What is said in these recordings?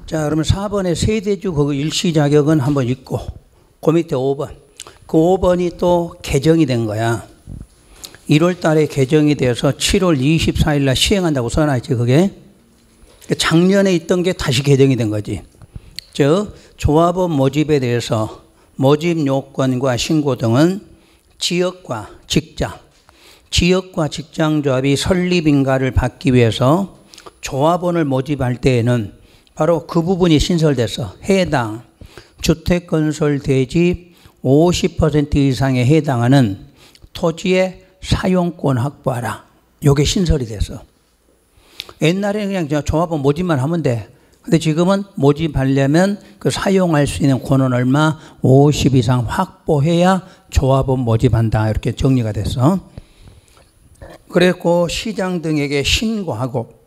자, 그러면 4번에 세대주 그 일시 자격은 한번 읽고, 그 밑에 5번. 그 5번이 또 개정이 된 거야. 1월 달에 개정이 돼서 7월 24일 날 시행한다고 써놨지, 그게. 작년에 있던 게 다시 개정이 된 거지. 즉, 조합원 모집에 대해서 모집 요건과 신고 등은 지역과 직장조합이 설립인가를 받기 위해서 조합원을 모집할 때에는 바로 그 부분이 신설돼서 해당 주택건설 대지 50% 이상에 해당하는 토지의 사용권 확보하라. 요게 신설이 돼서. 옛날에는 그냥 조합원 모집만 하면 돼. 근데 지금은 모집하려면 그 사용할 수 있는 권은 얼마? 50 이상 확보해야 조합원 모집한다. 이렇게 정리가 됐어. 그랬고 시장 등에게 신고하고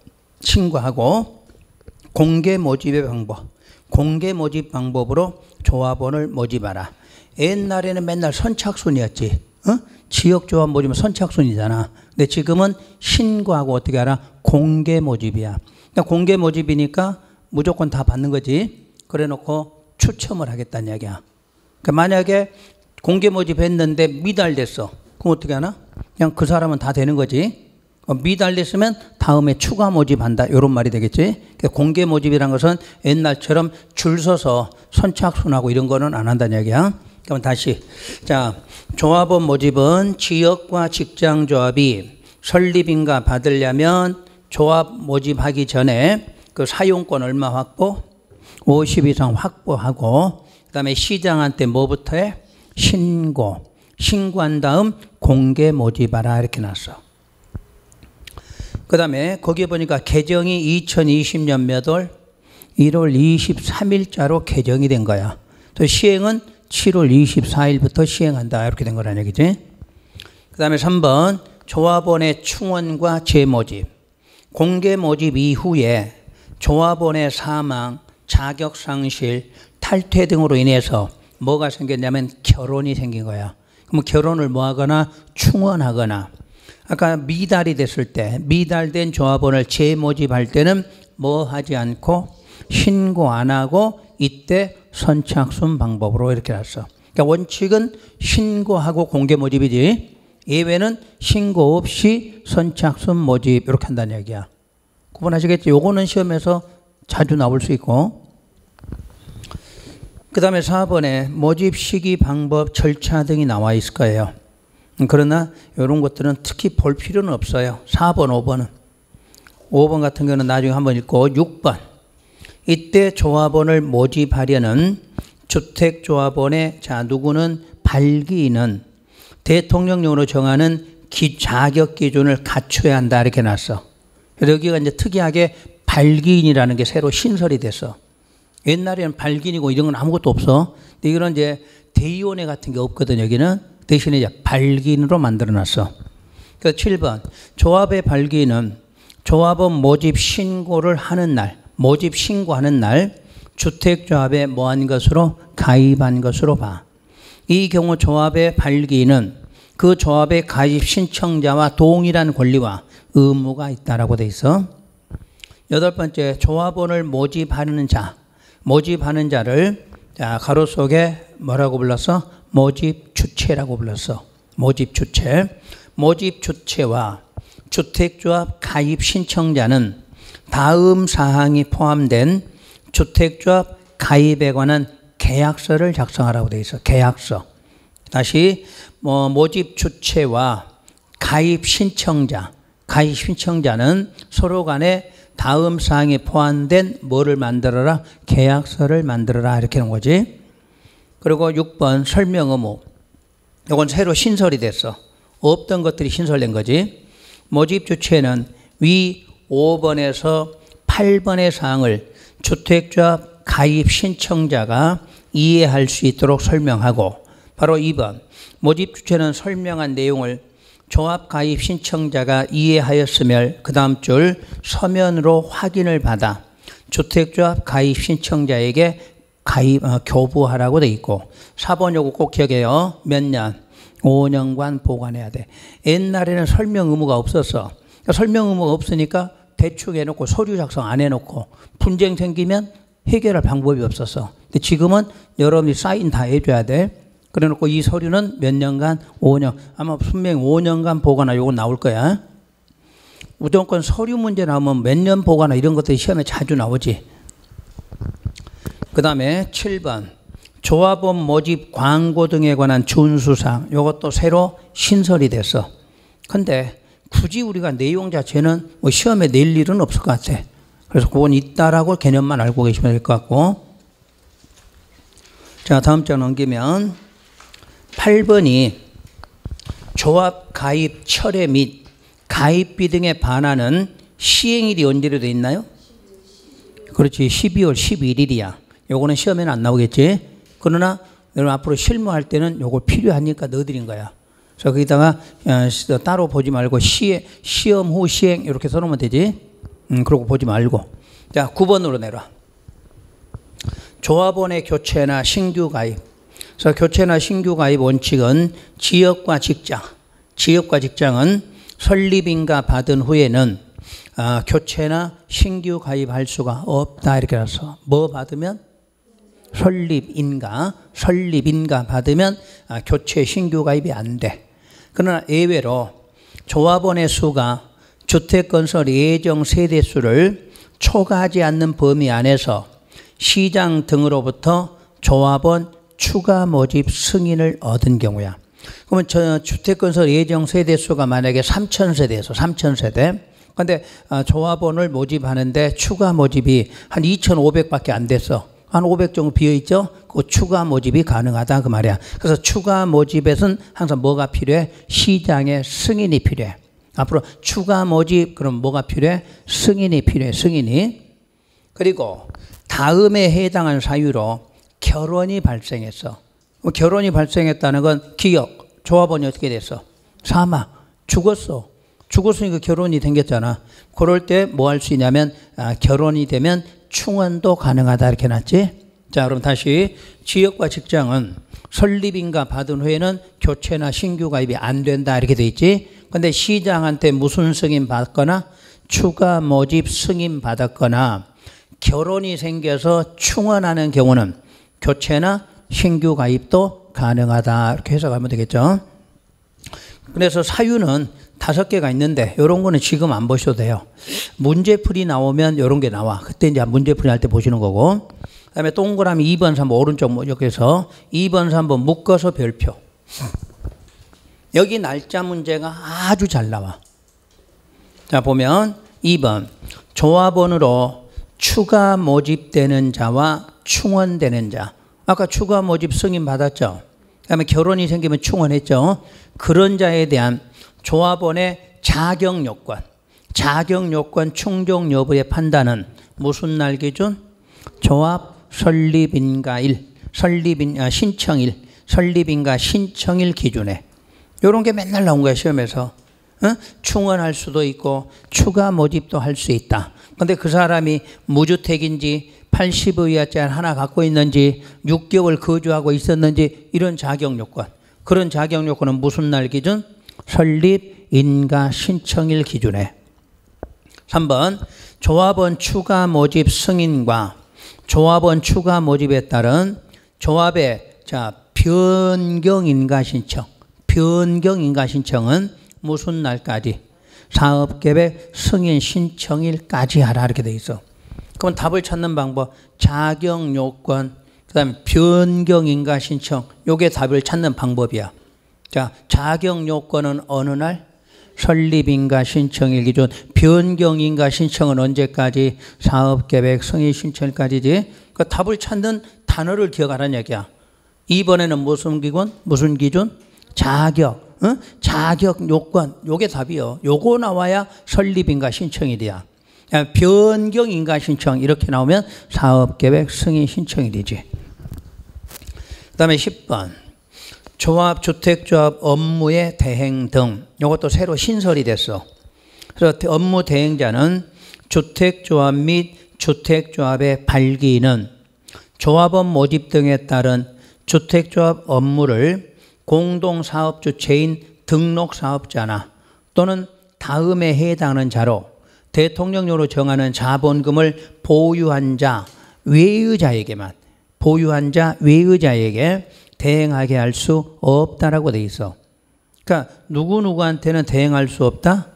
공개 모집의 방법. 공개 모집 방법으로 조합원을 모집하라. 옛날에는 맨날 선착순이었지. 지역조합 모집은 선착순이잖아. 근데 지금은 신고하고 어떻게 하라? 공개 모집이야. 그러니까 공개 모집이니까 무조건 다 받는 거지. 그래 놓고 추첨을 하겠다는 이야기야. 그러니까 만약에 공개 모집했는데 미달됐어. 그럼 어떻게 하나? 그냥 그 사람은 다 되는 거지. 미달됐으면 다음에 추가 모집한다. 이런 말이 되겠지. 그러니까 공개 모집이란 것은 옛날처럼 줄 서서 선착순하고 이런 거는 안 한다는 이야기야. 그럼 다시. 자, 조합원 모집은 지역과 직장조합이 설립인가 받으려면 조합 모집하기 전에 그 사용권 얼마 확보? 50 이상 확보하고, 그 다음에 시장한테 뭐부터 해? 신고한 다음 공개 모집하라. 이렇게 놨어. 그 다음에 거기에 보니까 개정이 2020년 몇 월? 1월 23일자로 개정이 된 거야. 또 시행은 7월 24일부터 시행한다. 이렇게 된 거란 얘기지. 그 다음에 3번 조합원의 충원과 재모집. 공개 모집 이후에 조합원의 사망, 자격상실, 탈퇴 등으로 인해서 뭐가 생겼냐면 결혼이 생긴 거야. 그럼 결혼을 뭐 하거나 충원하거나, 아까 미달이 됐을 때 미달된 조합원을 재모집할 때는 뭐 하지 않고 신고 안 하고 이때 선착순 방법으로 이렇게 놨어. 그러니까 원칙은 신고하고 공개 모집이지, 예외는 신고 없이 선착순 모집 이렇게 한다는 얘기야. 구분하시겠지? 요거는 시험에서 자주 나올 수 있고. 그 다음에 4번에 모집 시기 방법 절차 등이 나와 있을 거예요. 그러나 이런 것들은 특히 볼 필요는 없어요. 4번 5번은. 5번 같은 경우는 나중에 한번 읽고. 6번 이때 조합원을 모집하려는 주택조합원의 누구는 발기인은 대통령령으로 정하는 자격 기준을 갖춰야 한다. 이렇게 놨어. 여기가 이제 특이하게 발기인이라는 게 새로 신설이 됐어. 옛날에는 발기인이고 이런 건 아무것도 없어. 근데 이거는 이제 대의원회 같은 게 없거든. 여기는 대신에 이제 발기인으로 만들어 놨어. 그래서 7번 조합의 발기인은 조합원 모집 신고를 하는 날, 모집 신고하는 날 주택조합에 뭐한 것으로? 가입한 것으로 봐. 이 경우 조합의 발기인은 그 조합의 가입 신청자와 동일한 권리와 의무가 있다라고 돼 있어. 8번째 조합원을 모집하는 자를 가로 속에 뭐라고 불렀어? 모집 주체라고 불렀어. 모집 주체와 주택조합 가입 신청자는 다음 사항이 포함된 주택조합 가입에 관한 계약서를 작성하라고 돼 있어. 계약서. 다시 모집 주체와 가입 신청자는 서로 간에 다음 사항에 포함된 뭐를 만들어라? 계약서를 만들어라. 이렇게 하는 거지. 그리고 6번 설명 의무. 이건 새로 신설이 됐어. 없던 것들이 신설된 거지. 모집 주체는 위 5번에서 8번의 사항을 주택조합 가입 신청자가 이해할 수 있도록 설명하고, 바로 2번 모집 주체는 설명한 내용을 조합 가입 신청자가 이해하였으면 그 다음 줄 서면으로 확인을 받아 주택조합 가입 신청자에게 교부하라고 돼 있고. 4번 요거 꼭 기억해요. 몇 년? 5년간 보관해야 돼. 옛날에는 설명 의무가 없었어. 설명 의무가 없으니까 대충 해놓고 서류 작성 안 해놓고 분쟁 생기면 해결할 방법이 없었어. 근데 지금은 여러분이 사인 다 해줘야 돼. 그래 놓고 이 서류는 몇 년간? 5년. 아마 분명히 5년간 보거나 요거 나올 거야. 무조건 서류 문제 나오면 몇 년 보거나 이런 것들이 시험에 자주 나오지. 그 다음에 7번. 조합원 모집 광고 등에 관한 준수사항. 요것도 새로 신설이 됐어. 근데 굳이 우리가 내용 자체는 뭐 시험에 낼 일은 없을 것 같아. 그래서 그건 있다라고 개념만 알고 계시면 될 것 같고. 자, 다음 장 넘기면 8번이 조합 가입 철회 및 가입비 등에 반하는 시행일이 언제로 돼 있나요? 그렇지. 12월 11일이야. 요거는 시험에는 안 나오겠지. 그러나 여러분 앞으로 실무할 때는 요걸 필요하니까 넣어드린 거야. 그래서 거기다가 따로 보지 말고 시험 후 시행 이렇게 써놓으면 되지. 그러고 보지 말고. 자, 9번으로 내려. 조합원의 교체나 신규 가입. 그래서 교체나 신규 가입 원칙은 지역과 직장은 설립인가 받은 후에는 교체나 신규 가입할 수가 없다 이렇게 해서 뭐 받으면? 설립인가 받으면 교체 신규 가입이 안 돼. 그러나 예외로 조합원의 수가 주택건설 예정 세대수를 초과하지 않는 범위 안에서 시장 등으로부터 조합원 추가 모집 승인을 얻은 경우야. 그러면 저 주택건설 예정 세대수가 만약에 3,000세대에서 3,000세대. 근데 조합원을 모집하는데 추가 모집이 한 2,500밖에 안 됐어. 한 500 정도 비어있죠? 그 추가 모집이 가능하다 그 말이야. 그래서 추가 모집에서는 항상 뭐가 필요해? 시장의 승인이 필요해. 앞으로 추가 모집 그럼 뭐가 필요해? 승인이 필요해. 승인이. 그리고 다음에 해당하는 사유로 결혼이 발생했어. 결혼이 발생했다는 건 기억. 조합원이 어떻게 됐어? 사망. 죽었어. 죽었으니까 결혼이 생겼잖아. 그럴 때 뭐 할 수 있냐면 결혼이 되면 충원도 가능하다 이렇게 해놨지. 자, 그럼 다시 지역과 직장은 설립인가 받은 후에는 교체나 신규 가입이 안 된다 이렇게 돼 있지. 근데 시장한테 무슨 승인 받거나 추가 모집 승인 받았거나 결혼이 생겨서 충원하는 경우는 교체나 신규 가입도 가능하다 이렇게 해석하면 되겠죠. 그래서 사유는 5개가 있는데 이런 거는 지금 안 보셔도 돼요. 문제풀이 나오면 이런 게 나와. 그때 이제 문제풀이 할 때 보시는 거고. 그 다음에 동그라미 2번, 3번 오른쪽 여기서 2번, 3번 묶어서 별표. 여기 날짜 문제가 아주 잘 나와. 자, 보면 2번 조합원으로 추가 모집되는 자와 충원되는 자. 아까 추가 모집 승인 받았죠. 그 다음에 결혼이 생기면 충원했죠. 그런 자에 대한 조합원의 자격 요건 충족 여부의 판단은 무슨 날 기준? 조합 설립인가일, 신청일, 설립인가 신청일 기준에. 이런 게 맨날 나온 거야 시험에서. 충원할 수도 있고 추가 모집도 할 수 있다. 근데 그 사람이 무주택인지 80의 이하짜리 하나 갖고 있는지 6개월 거주하고 있었는지 이런 자격 요건. 그런 자격 요건은 무슨 날 기준? 설립 인가 신청일 기준에. 3번 조합원 추가 모집 승인과 조합원 추가 모집에 따른 조합의 변경 인가 신청. 변경 인가 신청은 무슨 날까지? 사업계획 승인 신청일까지 하라 이렇게 돼 있어. 그럼 답을 찾는 방법 자격 요건 그다음에 변경 인가 신청 요게 답을 찾는 방법이야. 자, 자격 요건은 어느 날? 설립인가 신청일 기준. 변경인가 신청은 언제까지? 사업계획 승인 신청일까지지. 그 답을 찾는 단어를 기억하라는 얘기야. 2번에는 무슨 기준? 자격. 자격 요건. 요게 답이요. 요거 나와야 설립인가 신청일이야. 변경인가 신청 이렇게 나오면 사업계획 승인 신청일이지. 그 다음에 10번 조합, 주택조합 업무의 대행 등 이것도 새로 신설이 됐어. 그래서 업무 대행자는 주택조합 및 주택조합의 발기인은 조합원 모집 등에 따른 주택조합 업무를 공동사업주체인 등록사업자나 또는 다음에 해당하는 자로 대통령령으로 정하는 자본금을 보유한 자 외의자에게만, 보유한 자 외의자에게 대행하게 할 수 없다라고 돼 있어. 그러니까 누구누구한테는 대행할 수 없다?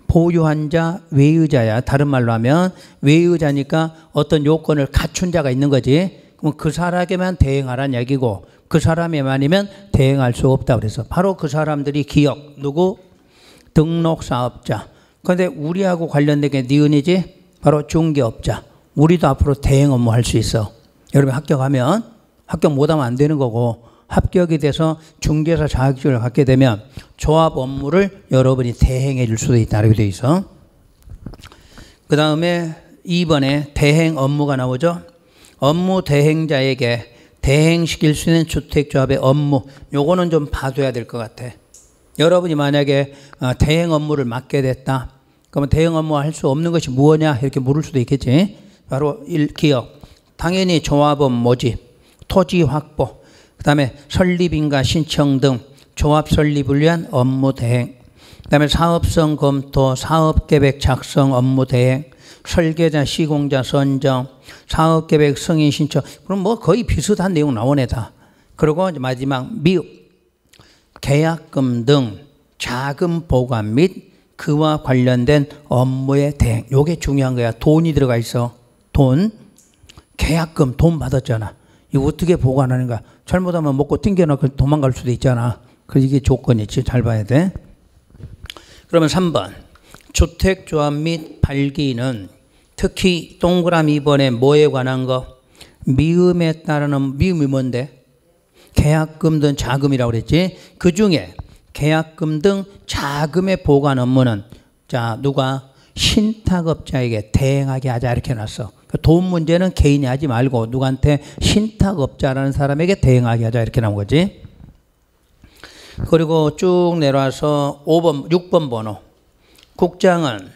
보유한 자 외의자야. 다른 말로 하면 외의자니까 어떤 요건을 갖춘 자가 있는 거지. 그럼 그 사람에게만 대행하라는 얘기고 그 사람에만이면 대행할 수 없다 그래서 바로 그 사람들이 기업, 누구? 등록사업자. 그런데 우리하고 관련된 게 니은이지? 바로 중개업자. 우리도 앞으로 대행 업무 할 수 있어. 여러분 합격하면, 합격 못하면 안 되는 거고 합격이 돼서 중개사 자격증을 갖게 되면 조합 업무를 여러분이 대행해 줄 수도 있다. 이렇게 돼 있어. 그 다음에 2번에 대행 업무가 나오죠. 업무 대행자에게 대행시킬 수 있는 주택조합의 업무. 요거는 좀 봐둬야 될 것 같아. 여러분이 만약에 대행 업무를 맡게 됐다. 그러면 대행 업무 할 수 없는 것이 무엇이냐 이렇게 물을 수도 있겠지. 바로 기업. 당연히 조합원 모집, 토지 확보, 그 다음에 설립인가 신청 등 조합 설립을 위한 업무 대행, 그 다음에 사업성 검토, 사업계획 작성 업무 대행, 설계자 시공자 선정, 사업계획 승인 신청. 그럼 뭐 거의 비슷한 내용 나오네 다. 그리고 마지막 미흡, 계약금 등 자금 보관 및 그와 관련된 업무의 대행. 요게 중요한 거야. 돈이 들어가 있어. 돈. 계약금 돈 받았잖아. 이거 어떻게 보관하는가. 잘못하면 먹고 튕겨놓고 도망갈 수도 있잖아. 그래서 이게 조건이지. 잘 봐야 돼. 그러면 3번. 주택조합 및 발기는 특히 동그라미 2번에 뭐에 관한 거? 미음에 따르는, 미음이 뭔데? 계약금 등 자금이라고 그랬지. 그 중에 계약금 등 자금의 보관 업무는 자 누가? 신탁업자에게 대행하게 하자 이렇게 해놨어. 돈 문제는 개인이 하지 말고 누구한테? 신탁업자라는 사람에게 대행하게 하자 이렇게 나온 거지. 그리고 쭉 내려와서 5번, 6번 번호. 국장은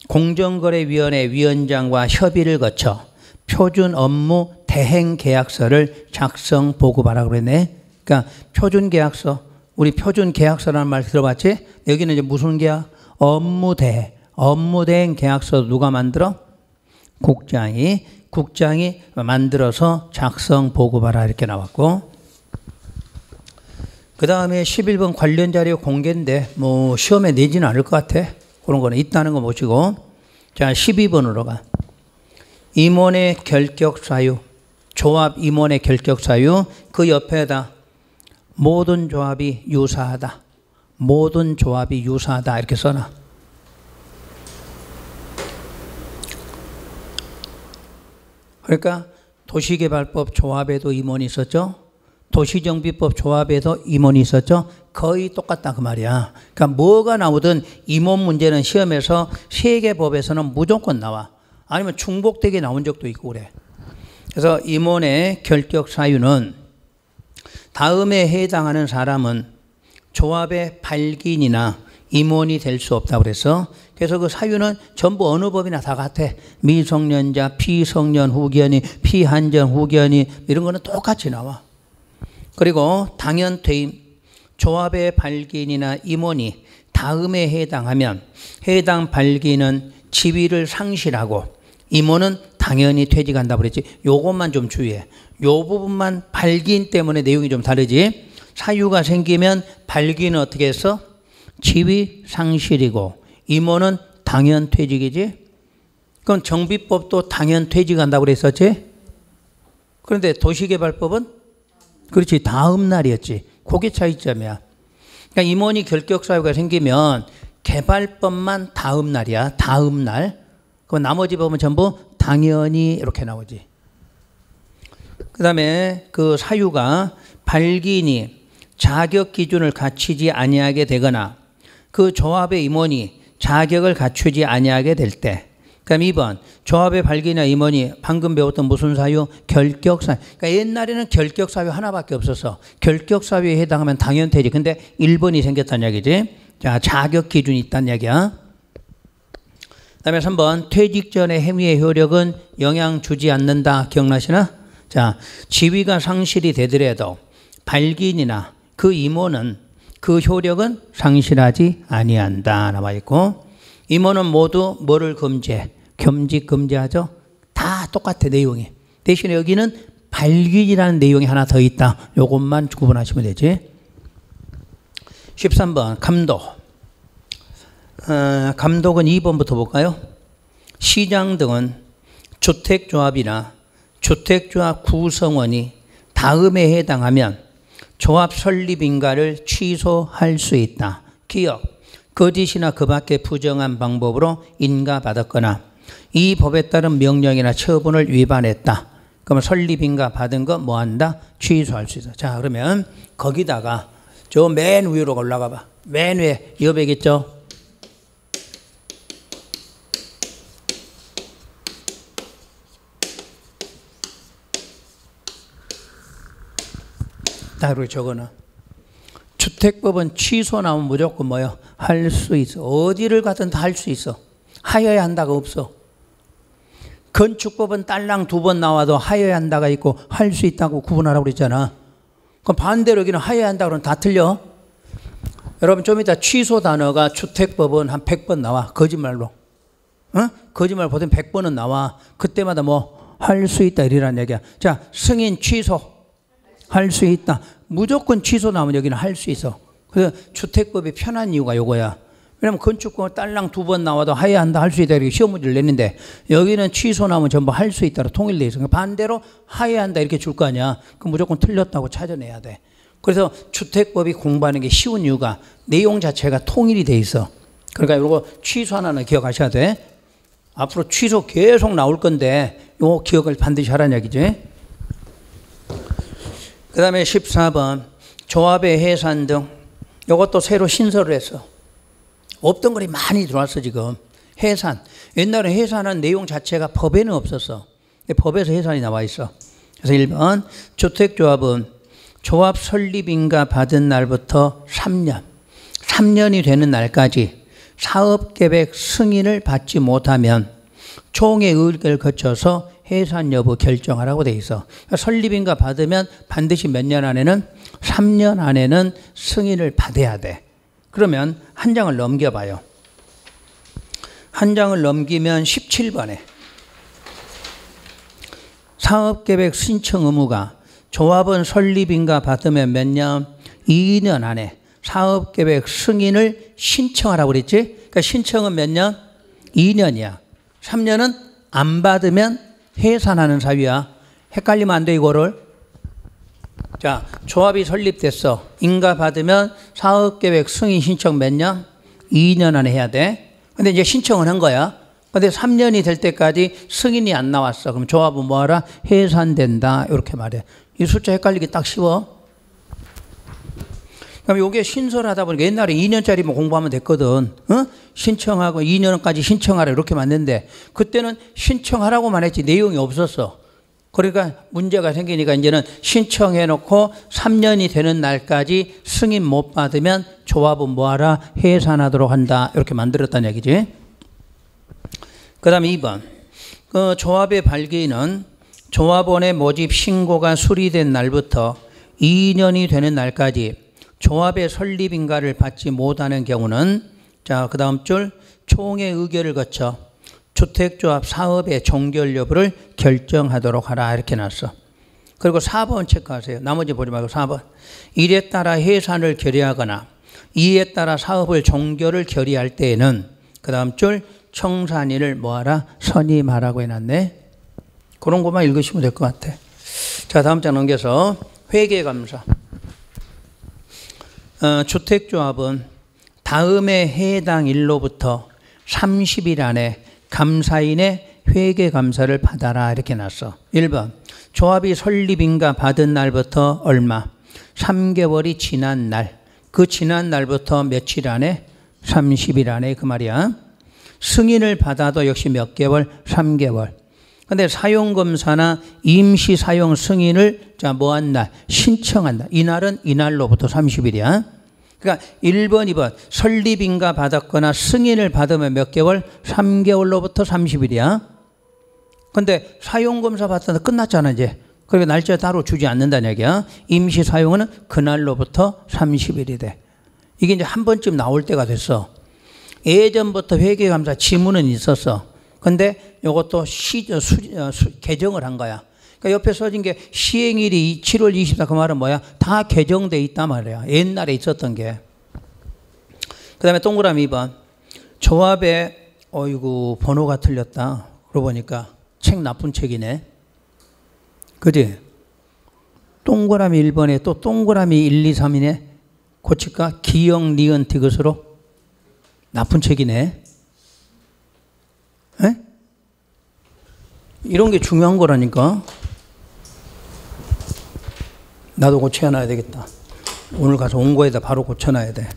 공정거래위원회 위원장과 협의를 거쳐 표준 업무 대행 계약서를 작성 보고하라고 그랬네. 그러니까 표준 계약서, 우리 표준 계약서라는 말 들어봤지? 여기는 이제 무슨 계약? 업무 대행 계약서 누가 만들어? 국장이 만들어서 작성 보고하라 이렇게 나왔고, 그 다음에 11번 관련 자료 공개인데 뭐 시험에 내지는 않을 것 같아. 그런 거는 있다는 거 모시고. 자 12번으로 가. 임원의 결격 사유, 조합 임원의 결격 사유. 그 옆에다 모든 조합이 유사하다, 모든 조합이 유사하다 이렇게 써놔. 그러니까 도시개발법 조합에도 임원이 있었죠. 도시정비법 조합에도 임원이 있었죠. 거의 똑같다 그 말이야. 그러니까 뭐가 나오든 임원 문제는 시험에서 세 개 법에서는 무조건 나와. 아니면 중복되게 나온 적도 있고 그래. 그래서 임원의 결격 사유는 다음에 해당하는 사람은 조합의 발기인이나 임원이 될 수 없다고 그래서, 그래서 그 사유는 전부 어느 법이나 다 같아. 미성년자, 피성년 후견인, 피한전 후견인 이런 거는 똑같이 나와. 그리고 당연 퇴임, 조합의 발기인이나 임원이 다음에 해당하면 해당 발기인은 지위를 상실하고 임원은 당연히 퇴직한다고 그랬지. 요것만 좀 주의해. 요 부분만 발기인 때문에 내용이 좀 다르지. 사유가 생기면 발기인은 어떻게 했어? 지위 상실이고 임원은 당연 퇴직이지. 그럼 정비법도 당연 퇴직한다고 그랬었지. 그런데 도시개발법은 그렇지 다음 날이었지. 그게 차이점이야. 그러니까 임원이 결격 사유가 생기면 개발법만 다음 날이야. 다음 날. 그럼 나머지 법은 전부 당연히 이렇게 나오지. 그 다음에 그 사유가 발기인이 자격 기준을 갖추지 아니하게 되거나 그 조합의 임원이 자격을 갖추지 아니하게 될 때. 그럼 2번 조합의 발기나 임원이 방금 배웠던 무슨 사유? 결격 사유. 그러니까 옛날에는 결격 사유 하나밖에 없었어. 결격 사유에 해당하면 당연 퇴직. 근데 1번이 생겼다는 얘기지. 자, 자격 기준이 있다는 얘기야. 그다음에 3번 퇴직 전의 행위의 효력은 영향 주지 않는다. 기억나시나? 자, 지위가 상실이 되더라도 발기인이나 그 임원은 그 효력은 상실하지 아니한다. 나와 있고, 임원은 모두 뭐를 금지해? 겸직 금지하죠. 다 똑같아 내용이. 대신에 여기는 발기이라는 내용이 하나 더 있다. 이것만 구분하시면 되지. 13번 감독. 감독은 2번부터 볼까요? 시장 등은 주택조합이나 주택조합 구성원이 다음에 해당하면 조합 설립 인가를 취소할 수 있다. 기억, 거짓이나 그 밖의 부정한 방법으로 인가받았거나 이 법에 따른 명령이나 처분을 위반했다. 그러면 설립 인가 받은 거 뭐 한다? 취소할 수 있어. 자, 그러면 거기다가 저 맨 위로 올라가 봐. 맨 위에 여백 있죠? 딱 이렇게 적어놔. 주택법은 취소 나오면 무조건 뭐요? 할 수 있어. 어디를 가든 다 할 수 있어. 하여야 한다가 없어. 건축법은 딸랑 2번 나와도 하여야 한다가 있고 할 수 있다고 구분하라고 그랬잖아. 그럼 반대로 여기는 하여야 한다 그러면 다 틀려. 여러분 좀 이따 취소 단어가 주택법은 한 100번 나와. 거짓말로. 거짓말 보통 100번은 나와. 그때마다 뭐 할 수 있다 이라는 얘기야. 자, 승인 취소. 할 수 있다. 무조건 취소 나오면 여기는 할 수 있어. 그래서 주택법이 편한 이유가 요거야. 왜냐면 건축법은 딸랑 2번 나와도 하여야 한다, 할 수 있다 이렇게 시험 문제를 냈는데 여기는 취소 나오면 전부 할 수 있다로 통일되어 있어. 반대로 하여야 한다 이렇게 줄 거 아니야. 그럼 무조건 틀렸다고 찾아내야 돼. 그래서 주택법이 공부하는 게 쉬운 이유가 내용 자체가 통일이 돼 있어. 그러니까 이거 취소 하나는 기억하셔야 돼. 앞으로 취소 계속 나올 건데 요 기억을 반드시 하라는 얘기지. 그 다음에 14번 조합의 해산 등 이것도 새로 신설을 했어. 없던 글이 많이 들어왔어 지금. 해산. 옛날에 해산한 내용 자체가 법에는 없었어. 법에서 해산이 나와 있어. 그래서 1번 주택조합은 조합 설립인가 받은 날부터 3년이 되는 날까지 사업계획 승인을 받지 못하면 총회 의결을 거쳐서 해산 여부 결정하라고 돼 있어. 그러니까 설립인가 받으면 반드시 몇 년 안에는 3년 안에는 승인을 받아야 돼. 그러면 한 장을 넘겨봐요. 한 장을 넘기면 17번에 사업계획 신청 의무가 조합은 설립인가 받으면 몇 년? 2년 안에 사업계획 승인을 신청하라고 그랬지? 그러니까 신청은 몇 년? 2년이야. 3년은 안 받으면 해산하는 사유야. 헷갈리면 안 돼 이거를. 자, 조합이 설립됐어. 인가 받으면 사업계획 승인 신청 몇 년? 2년 안에 해야 돼. 근데 이제 신청은 한 거야. 근데 3년이 될 때까지 승인이 안 나왔어. 그럼 조합은 뭐하라? 해산된다. 이렇게 말해. 이 숫자 헷갈리기 딱 쉬워. 그럼 이게 신설하다 보니까 옛날에 2년짜리만 공부하면 됐거든. 신청하고 2년까지 신청하라 이렇게 만드는데 그때는 신청하라고만 했지 내용이 없었어. 그러니까 문제가 생기니까 이제는 신청해놓고 3년이 되는 날까지 승인 못 받으면 조합은 뭐하라? 해산하도록 한다. 이렇게 만들었다는 얘기지. 그 다음에 2번. 그 조합의 발기는 조합원의 모집 신고가 수리된 날부터 2년이 되는 날까지 조합의 설립인가를 받지 못하는 경우는 자, 그 다음 줄 총회 의결을 거쳐 주택조합 사업의 종결 여부를 결정하도록 하라 이렇게 놨어. 그리고 4번 체크하세요. 나머지 보지 말고 4번. 1에 따라 해산을 결의하거나 2에 따라 사업을 종결을 결의할 때에는 그 다음 줄 청산인을 뭐하라? 선임하라고 해놨네. 그런 것만 읽으시면 될 것 같아. 자, 다음 장 넘겨서 회계감사. 주택조합은 다음에 해당 일로부터 30일 안에 감사인의 회계감사를 받아라 이렇게 놨어. 1번 조합이 설립인가 받은 날부터 얼마? 3개월이 지난 날. 그 지난 날부터 며칠 안에? 30일 안에 그 말이야. 승인을 받아도 역시 몇 개월? 3개월. 근데 사용검사나 임시사용 승인을 자, 뭐 한 날? 신청한다. 이날은 이날로부터 30일이야. 그러니까 1번, 2번 설립인가 받았거나 승인을 받으면 몇 개월? 3개월로부터 30일이야. 근데 사용검사 받았는데 끝났잖아 이제. 그러니까 날짜 따로 주지 않는다는 얘기야. 임시사용은 그날로부터 30일이 돼. 이게 이제 한 번쯤 나올 때가 됐어. 예전부터 회계감사 지문은 있었어. 근데 이것도 개정을 한 거야. 그러니까 옆에 써진 게 시행일이 7월 24 그 말은 뭐야? 다 개정돼 있단 말이야. 옛날에 있었던 게. 그 다음에 동그라미 2번. 조합에 어이구 번호가 틀렸다. 그러고 보니까 책 나쁜 책이네. 그지? 동그라미 1번에 또 동그라미 1, 2, 3이네. 고칠까? 기역, 니은, 디귿으로 나쁜 책이네. 에? 이런 게 중요한 거라니까. 나도 고쳐놔야 되겠다. 오늘 가서 원고에다 바로 고쳐놔야 돼.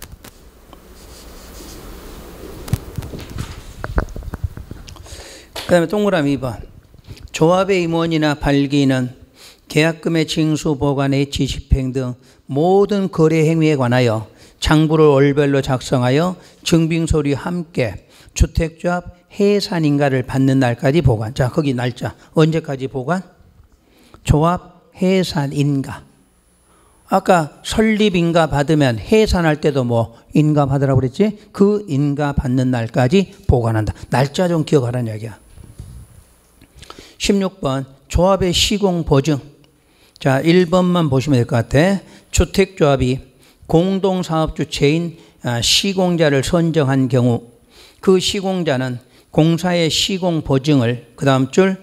그 다음에 동그라미 2번. 조합의 임원이나 발기인은 계약금의 징수, 보관, 해지, 집행 등 모든 거래 행위에 관하여 장부를 월별로 작성하여 증빙서류 함께 주택조합 해산인가를 받는 날까지 보관. 자, 거기 날짜. 언제까지 보관? 조합 해산인가. 아까 설립인가 받으면 해산할 때도 뭐 인가 받으라고 그랬지? 그 인가 받는 날까지 보관한다. 날짜 좀 기억하라는 이야기야. 16번 조합의 시공 보증. 자, 1번만 보시면 될 것 같아. 주택조합이 공동사업주체인 시공자를 선정한 경우 그 시공자는 공사의 시공보증을 그 다음 줄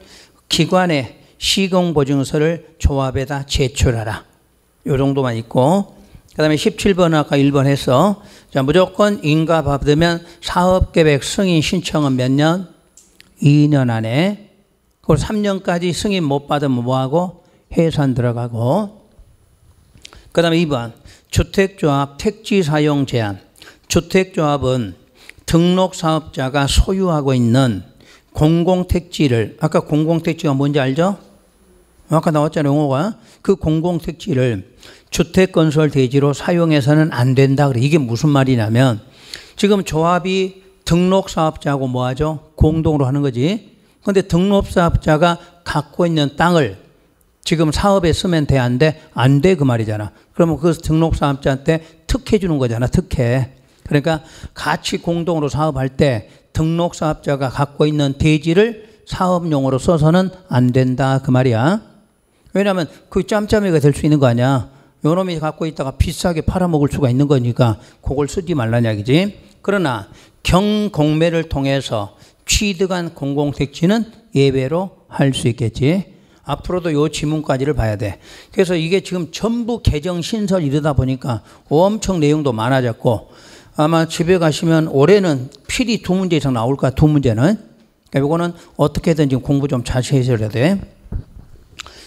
기관의 시공보증서를 조합에다 제출하라. 요 정도만 있고, 그 다음에 17번은 아까 1번 했어. 자, 무조건 인가 받으면 사업계획 승인 신청은 몇 년? 2년 안에. 그리고 3년까지 승인 못 받으면 뭐하고? 해산 들어가고. 그 다음에 2번 주택조합 택지 사용 제한. 주택조합은 등록사업자가 소유하고 있는 공공택지를, 아까 공공택지가 뭔지 알죠? 아까 나왔잖아요, 용어가. 그 공공택지를 주택건설 대지로 사용해서는 안 된다. 그래. 이게 무슨 말이냐면 지금 조합이 등록사업자하고 뭐 하죠? 공동으로 하는 거지. 그런데 등록사업자가 갖고 있는 땅을 지금 사업에 쓰면 돼, 안 돼? 안 돼, 그 말이잖아. 그러면 그 등록사업자한테 특혜 주는 거잖아, 특혜. 그러니까 같이 공동으로 사업할 때 등록사업자가 갖고 있는 대지를 사업용으로 써서는 안 된다, 그 말이야. 왜냐하면 그 짬짬이가 될 수 있는 거 아니야. 요놈이 갖고 있다가 비싸게 팔아먹을 수가 있는 거니까 그걸 쓰지 말라는 이야기지. 그러나 경공매를 통해서 취득한 공공택지는 예외로 할 수 있겠지. 앞으로도 요 지문까지를 봐야 돼. 그래서 이게 지금 전부 개정 신설 이러다 보니까 엄청 내용도 많아졌고, 아마 집에 가시면 올해는 필히 2문제 이상 나올 거야, 2문제는. 그러니까 이거는 어떻게든 지금 공부 좀 자세히 해줘야 돼.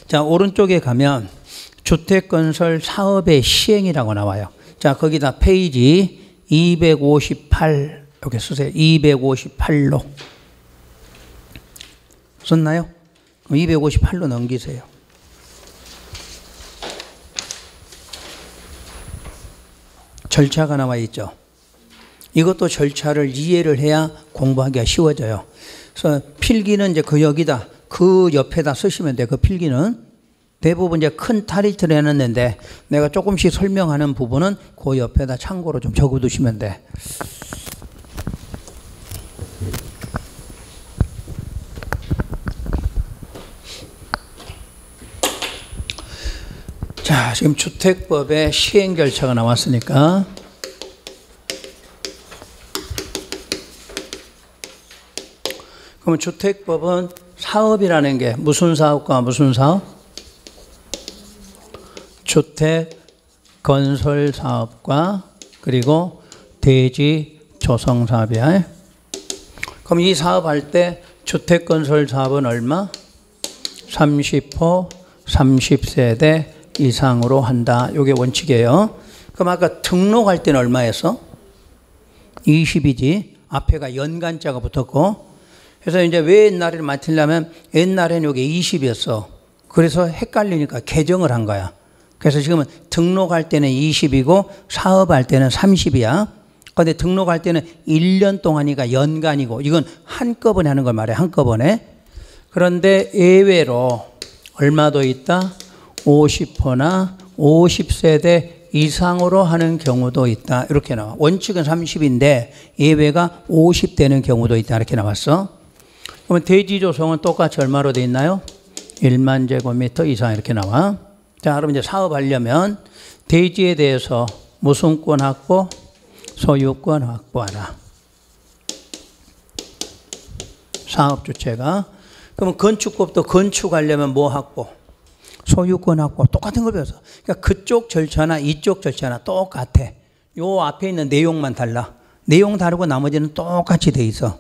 자, 오른쪽에 가면 주택건설 사업의 시행이라고 나와요. 자, 거기다 페이지 258, 여기 쓰세요. 258로. 썼나요? 258로 넘기세요. 절차가 나와 있죠. 이것도 절차를 이해를 해야 공부하기가 쉬워져요. 그래서 필기는 이제 그 여기다, 그 옆에다 쓰시면 돼. 그 필기는 대부분 이제 큰 타리트를 해놨는데 내가 조금씩 설명하는 부분은 그 옆에다 참고로 좀 적어두시면 돼. 자, 지금 주택법의 시행 절차가 나왔으니까 그러면 주택법은 사업이라는 게 무슨 사업과 무슨 사업? 주택 건설 사업과 그리고 대지 조성 사업이야. 그럼 이 사업할 때 주택 건설 사업은 얼마? 30호 30세대 이상으로 한다. 이게 원칙이에요. 그럼 아까 등록할 때는 얼마였어? 20이지. 앞에가 연간자가 붙었고. 그래서 이제 왜 옛날에는 맞추려면 옛날에는 이게 20이었어. 그래서 헷갈리니까 개정을 한 거야. 그래서 지금은 등록할 때는 20이고 사업할 때는 30이야. 그런데 등록할 때는 1년 동안이니까 연간이고 이건 한꺼번에 하는 걸 말해. 한꺼번에. 그런데 예외로 얼마도 있다? 50호나 50세대 이상으로 하는 경우도 있다. 이렇게 나와. 원칙은 30인데 예외가 50 되는 경우도 있다. 이렇게 나왔어. 그러면 대지 조성은 똑같이 얼마로 돼 있나요? 1만 제곱미터 이상 이렇게 나와. 자, 그럼 이제 사업하려면 대지에 대해서 무슨권 확보? 소유권 확보하라. 사업 주체가. 그러면 건축법도 건축하려면 뭐 확보? 소유권 확보. 똑같은 걸 배웠어. 그러니까 그쪽 절차나 이쪽 절차나 똑같아. 요 앞에 있는 내용만 달라. 내용 다르고 나머지는 똑같이 돼 있어.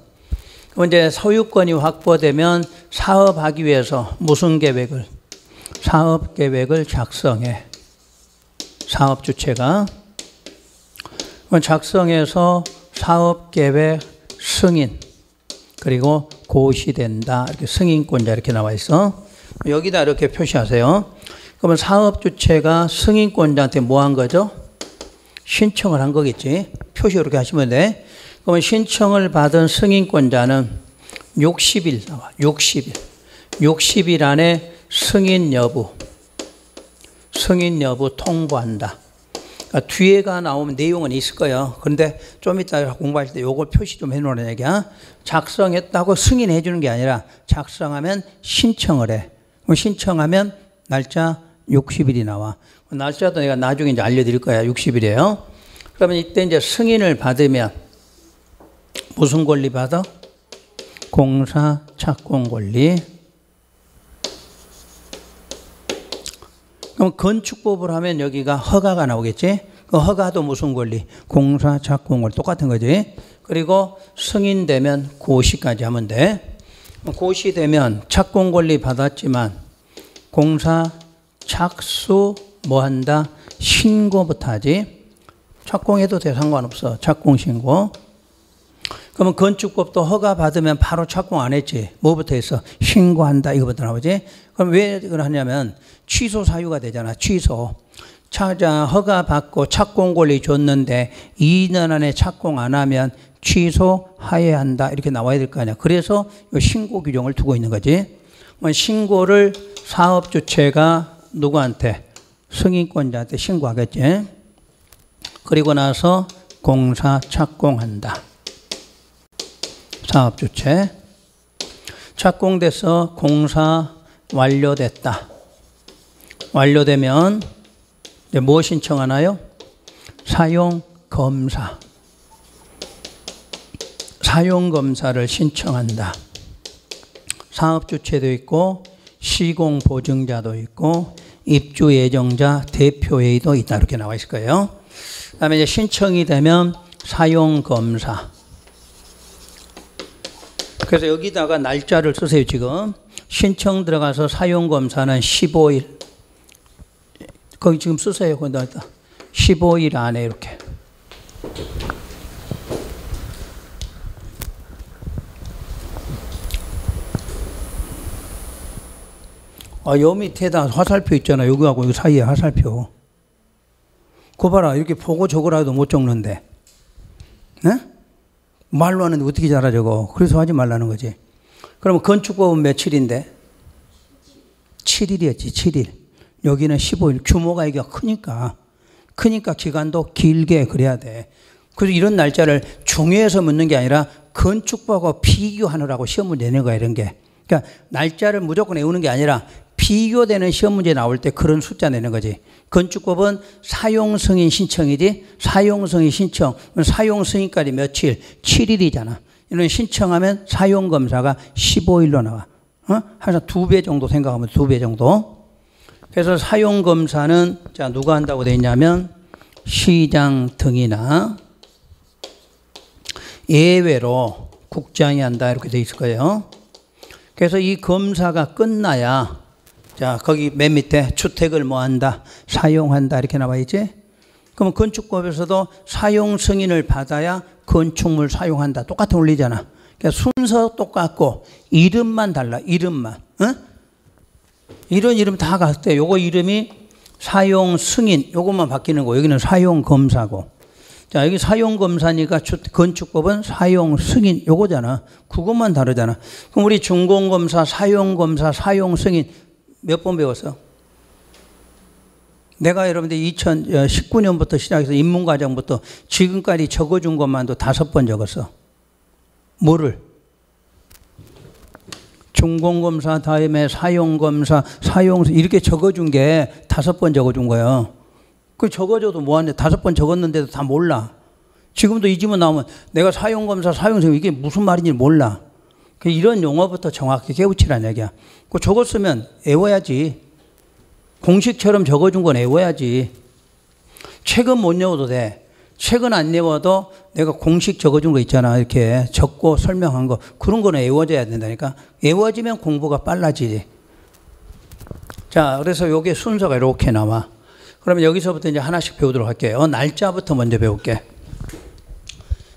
그럼 이제 소유권이 확보되면 사업하기 위해서 무슨 계획을? 사업 계획을 작성해. 사업 주체가. 그럼 작성해서 사업 계획 승인. 그리고 고시된다. 이렇게 승인권자 이렇게 나와 있어. 여기다 이렇게 표시하세요. 그러면 사업 주체가 승인권자한테 뭐 한 거죠? 신청을 한 거겠지. 표시 이렇게 하시면 돼. 그러면 신청을 받은 승인권자는 60일 나와. 60일. 60일 안에 승인 여부 통보한다. 그러니까 뒤에가 나오면 내용은 있을 거예요. 그런데 좀 이따 공부할 때 요걸 표시 좀 해놓으라는 얘기야. 작성했다고 승인해 주는 게 아니라 작성하면 신청을 해. 그럼 신청하면 날짜 60일이 나와. 날짜도 내가 나중에 이제 알려드릴 거야. 60일이에요. 그러면 이때 이제 승인을 받으면 무슨 권리 받아? 공사 착공 권리. 그럼 건축법을 하면 여기가 허가가 나오겠지? 그 허가도 무슨 권리? 공사 착공 권리. 똑같은 거지. 그리고 승인되면 고시까지 하면 돼. 고시되면 착공 권리 받았지만 공사 착수 뭐 한다? 신고부터 하지. 착공해도 돼. 상관없어. 착공 신고. 그러면 건축법도 허가 받으면 바로 착공 안 했지. 뭐부터 했어? 신고한다. 이거부터 나오지. 그럼 왜 그걸 하냐면 취소 사유가 되잖아. 취소. 허가 받고 착공 권리 줬는데 2년 안에 착공 안 하면 취소하여야 한다. 이렇게 나와야 될 거 아니야. 그래서 신고 규정을 두고 있는 거지. 신고를 사업 주체가 누구한테? 승인권자한테 신고하겠지. 그리고 나서 공사 착공한다. 사업 주체. 착공돼서 공사 완료됐다. 완료되면 이제 뭐 신청하나요? 사용 검사. 사용 검사를 신청한다. 사업 주체도 있고 시공 보증자도 있고 입주 예정자 대표회의도 있다. 이렇게 나와 있을 거예요. 그다음에 이제 신청이 되면 사용 검사. 그래서 여기다가 날짜를 쓰세요. 지금 신청 들어가서 사용 검사는 15일. 거기 지금 쓰세요. 거기다 15일 안에 이렇게. 요 밑에다 화살표 있잖아. 여기하고 여기 사이에 화살표. 그거 봐라. 이렇게 보고 적으라도 못 적는데. 네? 말로 하는데 어떻게 잘하 저거. 그래서 하지 말라는 거지. 그러면 건축법은 며칠인데? 7일이었지. 7일. 여기는 15일. 규모가 여기가 크니까 기간도 길게 그래야 돼. 그래서 이런 날짜를 중요해서 묻는 게 아니라 건축법하고 비교하느라고 시험을 내는 거야. 이런 게. 그러니까 날짜를 무조건 외우는 게 아니라 비교되는 시험 문제 나올 때 그런 숫자 내는 거지. 건축법은 사용 승인 신청이지. 사용 승인 신청. 사용 승인까지 며칠? 7일이잖아. 이런 신청하면 사용 검사가 15일로 나와. 항상 2배 정도 생각하면 2배 정도. 그래서 사용 검사는 자 누가 한다고 돼 있냐면 시장 등이나 예외로 국장이 한다 이렇게 돼 있을 거예요. 그래서 이 검사가 끝나야 자 거기 맨 밑에 주택을 뭐 한다 사용한다 이렇게 나와 있지. 그러면 건축법에서도 사용 승인을 받아야 건축물 사용한다 똑같은 원리잖아. 그러니까 순서 똑같고 이름만 달라. 이름만. 이런 이름 다 같대. 요거 이름이 사용 승인 요것만 바뀌는 거. 여기는 사용 검사고. 자 여기 사용 검사니까 건축법은 사용 승인 요거잖아. 그것만 다르잖아. 그럼 우리 준공검사 사용 검사 사용 승인 몇 번 배웠어? 내가 여러분들 2019년부터 시작해서 입문과정부터 지금까지 적어준 것만도 5번 적었어. 뭐를? 준공검사 다음에 사용검사, 사용서 이렇게 적어준 게 5번 적어준 거예요. 그 적어줘도 뭐하는데 5번 적었는데도 다 몰라. 지금도 이 지문 나오면 내가 사용검사, 사용서 이게 무슨 말인지 몰라. 이런 용어부터 정확히 깨우치라는 얘기야. 그 적었으면 외워야지. 공식처럼 적어준 건 외워야지. 책은 못 외워도 돼. 책은 안 외워도 내가 공식 적어준 거 있잖아. 이렇게 적고 설명한 거. 그런 거는 외워져야 된다니까. 외워지면 공부가 빨라지지. 자, 그래서 요게 순서가 이렇게 나와. 그러면 여기서부터 이제 하나씩 배우도록 할게요. 날짜부터 먼저 배울게.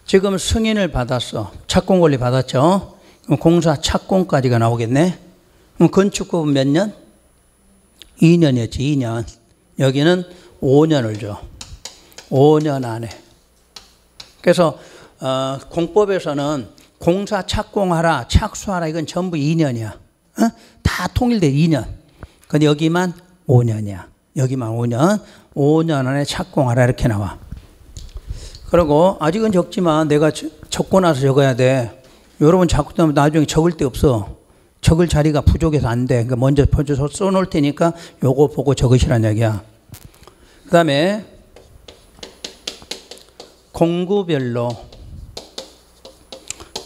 지금 승인을 받았어. 착공 권리 받았죠. 그럼 공사 착공까지가 나오겠네. 그럼 건축법은 몇 년? 2년이었지, 2년. 여기는 5년을 줘. 5년 안에. 그래서 공법에서는 공사 착공하라, 착수하라 이건 전부 2년이야. 어? 다 통일돼 2년. 근데 여기만 5년이야. 여기만 5년. 5년 안에 착공하라 이렇게 나와. 그리고 아직은 적지만 내가 적고 나서 적어야 돼. 여러분 자꾸 뜨면 나중에 적을 데 없어. 적을 자리가 부족해서 안 돼. 그러니까 먼저 써놓을 테니까 요거 보고 적으시란 얘기야. 그 다음에 공구별로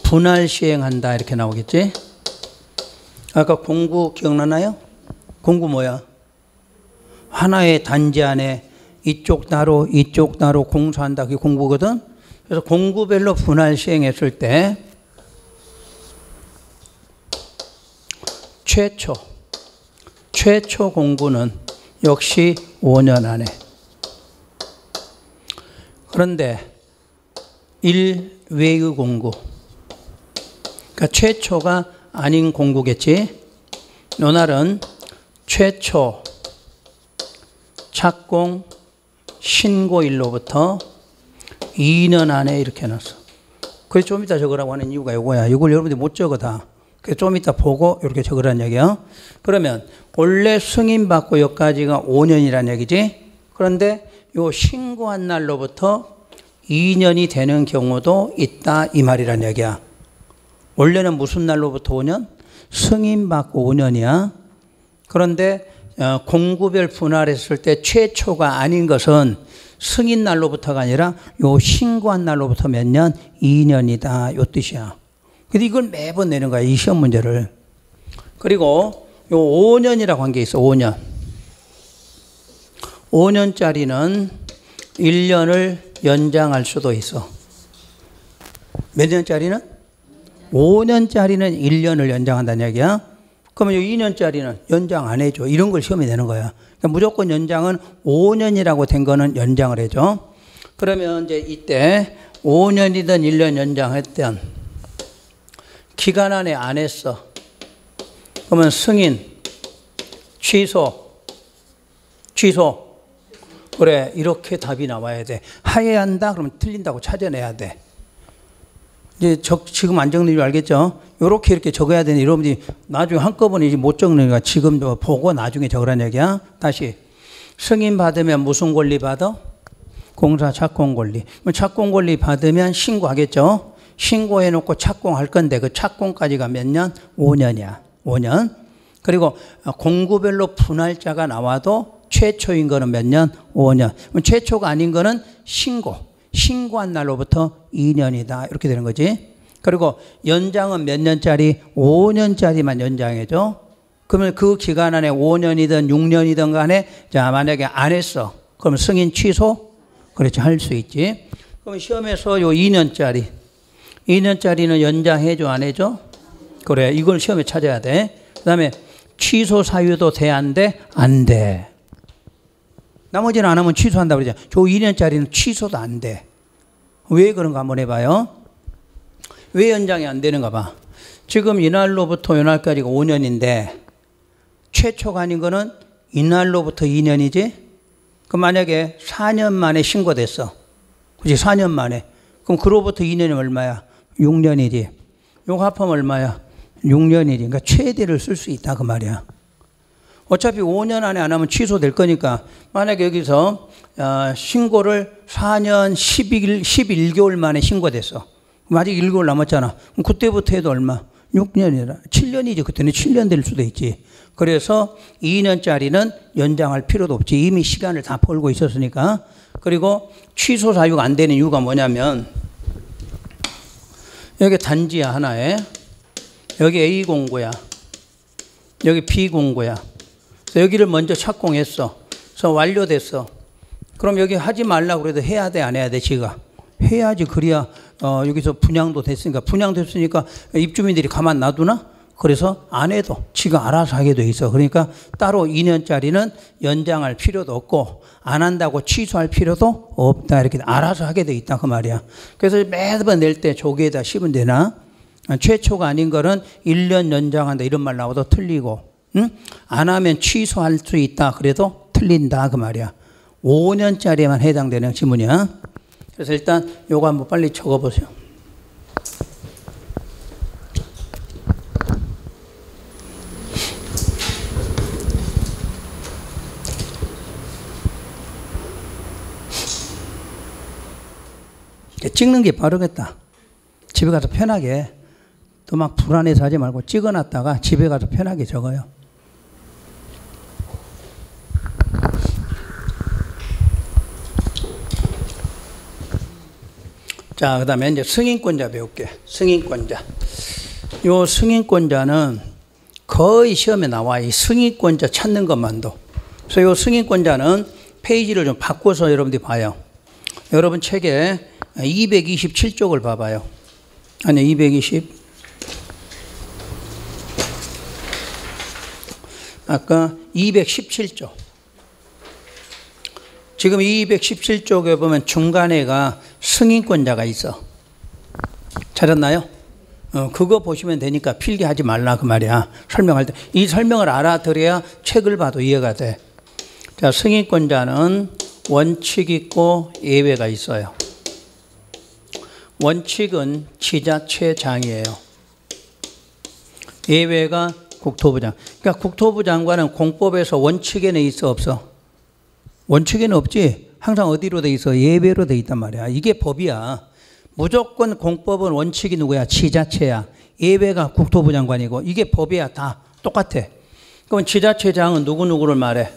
분할 시행한다 이렇게 나오겠지. 아까 공구 기억나나요? 공구 뭐야? 하나의 단지 안에 이쪽 따로 이쪽 따로 공사한다. 그게 공구거든. 그래서 공구별로 분할 시행했을 때 최초 공구는 역시 5년 안에. 그런데 1외의 공구, 그러니까 최초가 아닌 공구겠지. 요날은 최초 착공 신고일로부터 2년 안에 이렇게 해놨어. 그래서 좀 이따 적으라고 하는 이유가 이거야. 이걸 여러분들이 못 적어 다. 그래서 좀 이따 보고 이렇게 적으라는 얘기야. 그러면 원래 승인받고 여기까지가 5년이라는 얘기지. 그런데 요 신고한 날로부터 2년이 되는 경우도 있다 이 말이란 얘기야. 원래는 무슨 날로부터 5년? 승인받고 5년이야. 그런데 공구별 분할했을 때 최초가 아닌 것은 승인 날로부터가 아니라 요 신고한 날로부터 몇 년? 2년이다 요 뜻이야. 근데 이걸 매번 내는 거야 이 시험 문제를. 그리고 요 5년이라고 한 게 있어. 5년. 5년짜리는 1년을 연장할 수도 있어. 몇 년짜리는? 5년짜리는 1년을 연장한다는 얘기야. 그러면 이 2년짜리는 연장 안 해줘. 이런 걸 시험에 내는 거야. 그러니까 무조건 연장은 5년이라고 된 거는 연장을 해줘. 그러면 이제 이때 5년이든 1년 연장했던 기간 안에 안 했어. 그러면 승인, 취소. 그래, 이렇게 답이 나와야 돼. 하해야 한다? 그러면 틀린다고 찾아내야 돼. 이제 지금 안 적는 이유 알겠죠? 이렇게 적어야 되는 여러분들이 나중에 한꺼번에 못 적는 거야. 지금 보고 나중에 적으라는 얘기야. 다시. 승인 받으면 무슨 권리 받아? 공사 착공 권리. 착공 권리 받으면 신고하겠죠? 신고해놓고 착공할 건데 그 착공까지가 몇 년? 5년이야. 5년. 그리고 공구별로 분할자가 나와도 최초인 거는 몇 년? 5년. 최초가 아닌 거는 신고한 날로부터 2년이다. 이렇게 되는 거지. 그리고 연장은 몇 년짜리? 5년짜리만 연장해줘. 그러면 그 기간 안에 5년이든 6년이든 간에 자 만약에 안 했어. 그럼 승인 취소? 그렇지 할 수 있지. 그럼 시험에서 요 2년짜리는 연장해줘 안 해줘? 그래 이걸 시험에 찾아야 돼. 그 다음에 취소 사유도 돼 안 돼? 안 돼. 나머지는 안 하면 취소한다고 그러잖아. 저 2년짜리는 취소도 안 돼. 왜 그런가 한번 해봐요. 왜 연장이 안 되는가 봐. 지금 이날로부터 이날까지가 5년인데 최초가 아닌 거는 이날로부터 2년이지. 그럼 만약에 4년 만에 신고됐어. 그치 4년 만에. 그럼 그로부터 2년이 얼마야? 6년이지. 요거 합하면 얼마야? 6년이지. 그러니까 최대를 쓸 수 있다 그 말이야. 어차피 5년 안에 안 하면 취소될 거니까 만약에 여기서 신고를 4년 11개월 만에 신고됐어. 아직 1개월 남았잖아. 그럼 그때부터 해도 얼마? 6년이라 7년이지. 그때는 7년 될 수도 있지. 그래서 2년짜리는 연장할 필요도 없지. 이미 시간을 다 벌고 있었으니까. 그리고 취소 사유가 안 되는 이유가 뭐냐면 여기 단지야 하나에. 여기 A 공고야. 여기 B 공고야. 그래서 여기를 먼저 착공했어. 그래서 완료됐어. 그럼 여기 하지 말라고 그래도 해야 돼, 안 해야 돼, 지가? 해야지. 그래야 여기서 분양도 됐으니까. 분양됐으니까 입주민들이 가만 놔두나? 그래서 안 해도 지가 알아서 하게 돼 있어. 그러니까 따로 2년짜리는 연장할 필요도 없고 안 한다고 취소할 필요도 없다. 이렇게 알아서 하게 돼 있다 그 말이야. 그래서 매번 낼 때 조기에다 씹으면 되나? 최초가 아닌 거는 1년 연장한다 이런 말 나와도 틀리고, 응? 안 하면 취소할 수 있다 그래도 틀린다 그 말이야. 5년짜리에만 해당되는 지문이야. 그래서 일단 요거 한번 빨리 적어보세요. 찍는 게 빠르겠다. 집에 가서 편하게, 또 막 불안해서 하지 말고 찍어놨다가 집에 가서 편하게 적어요. 자, 그 다음에 이제 승인권자 배울게. 승인권자. 요 승인권자는 거의 시험에 나와. 이 승인권자 찾는 것만도. 그래서 요 승인권자는 페이지를 좀 바꿔서 여러분들이 봐요. 여러분 책에 227쪽을 봐봐요. 아니, 220. 아까 217쪽. 지금 217쪽에 보면 중간에가 승인권자가 있어. 찾았나요? 그거 보시면 되니까 필기하지 말라 그 말이야. 설명할 때. 이 설명을 알아들어야 책을 봐도 이해가 돼. 자, 승인권자는 원칙 있고 예외가 있어요. 원칙은 지자체장이에요. 예외가 국토부장. 그러니까 국토부 장관은 공법에서 원칙에는 있어 없어? 원칙에는 없지. 항상 어디로 돼 있어? 예외로 돼 있단 말이야. 이게 법이야. 무조건 공법은 원칙이 누구야? 지자체야. 예외가 국토부 장관이고 이게 법이야. 다 똑같아. 그럼 지자체장은 누구누구를 말해?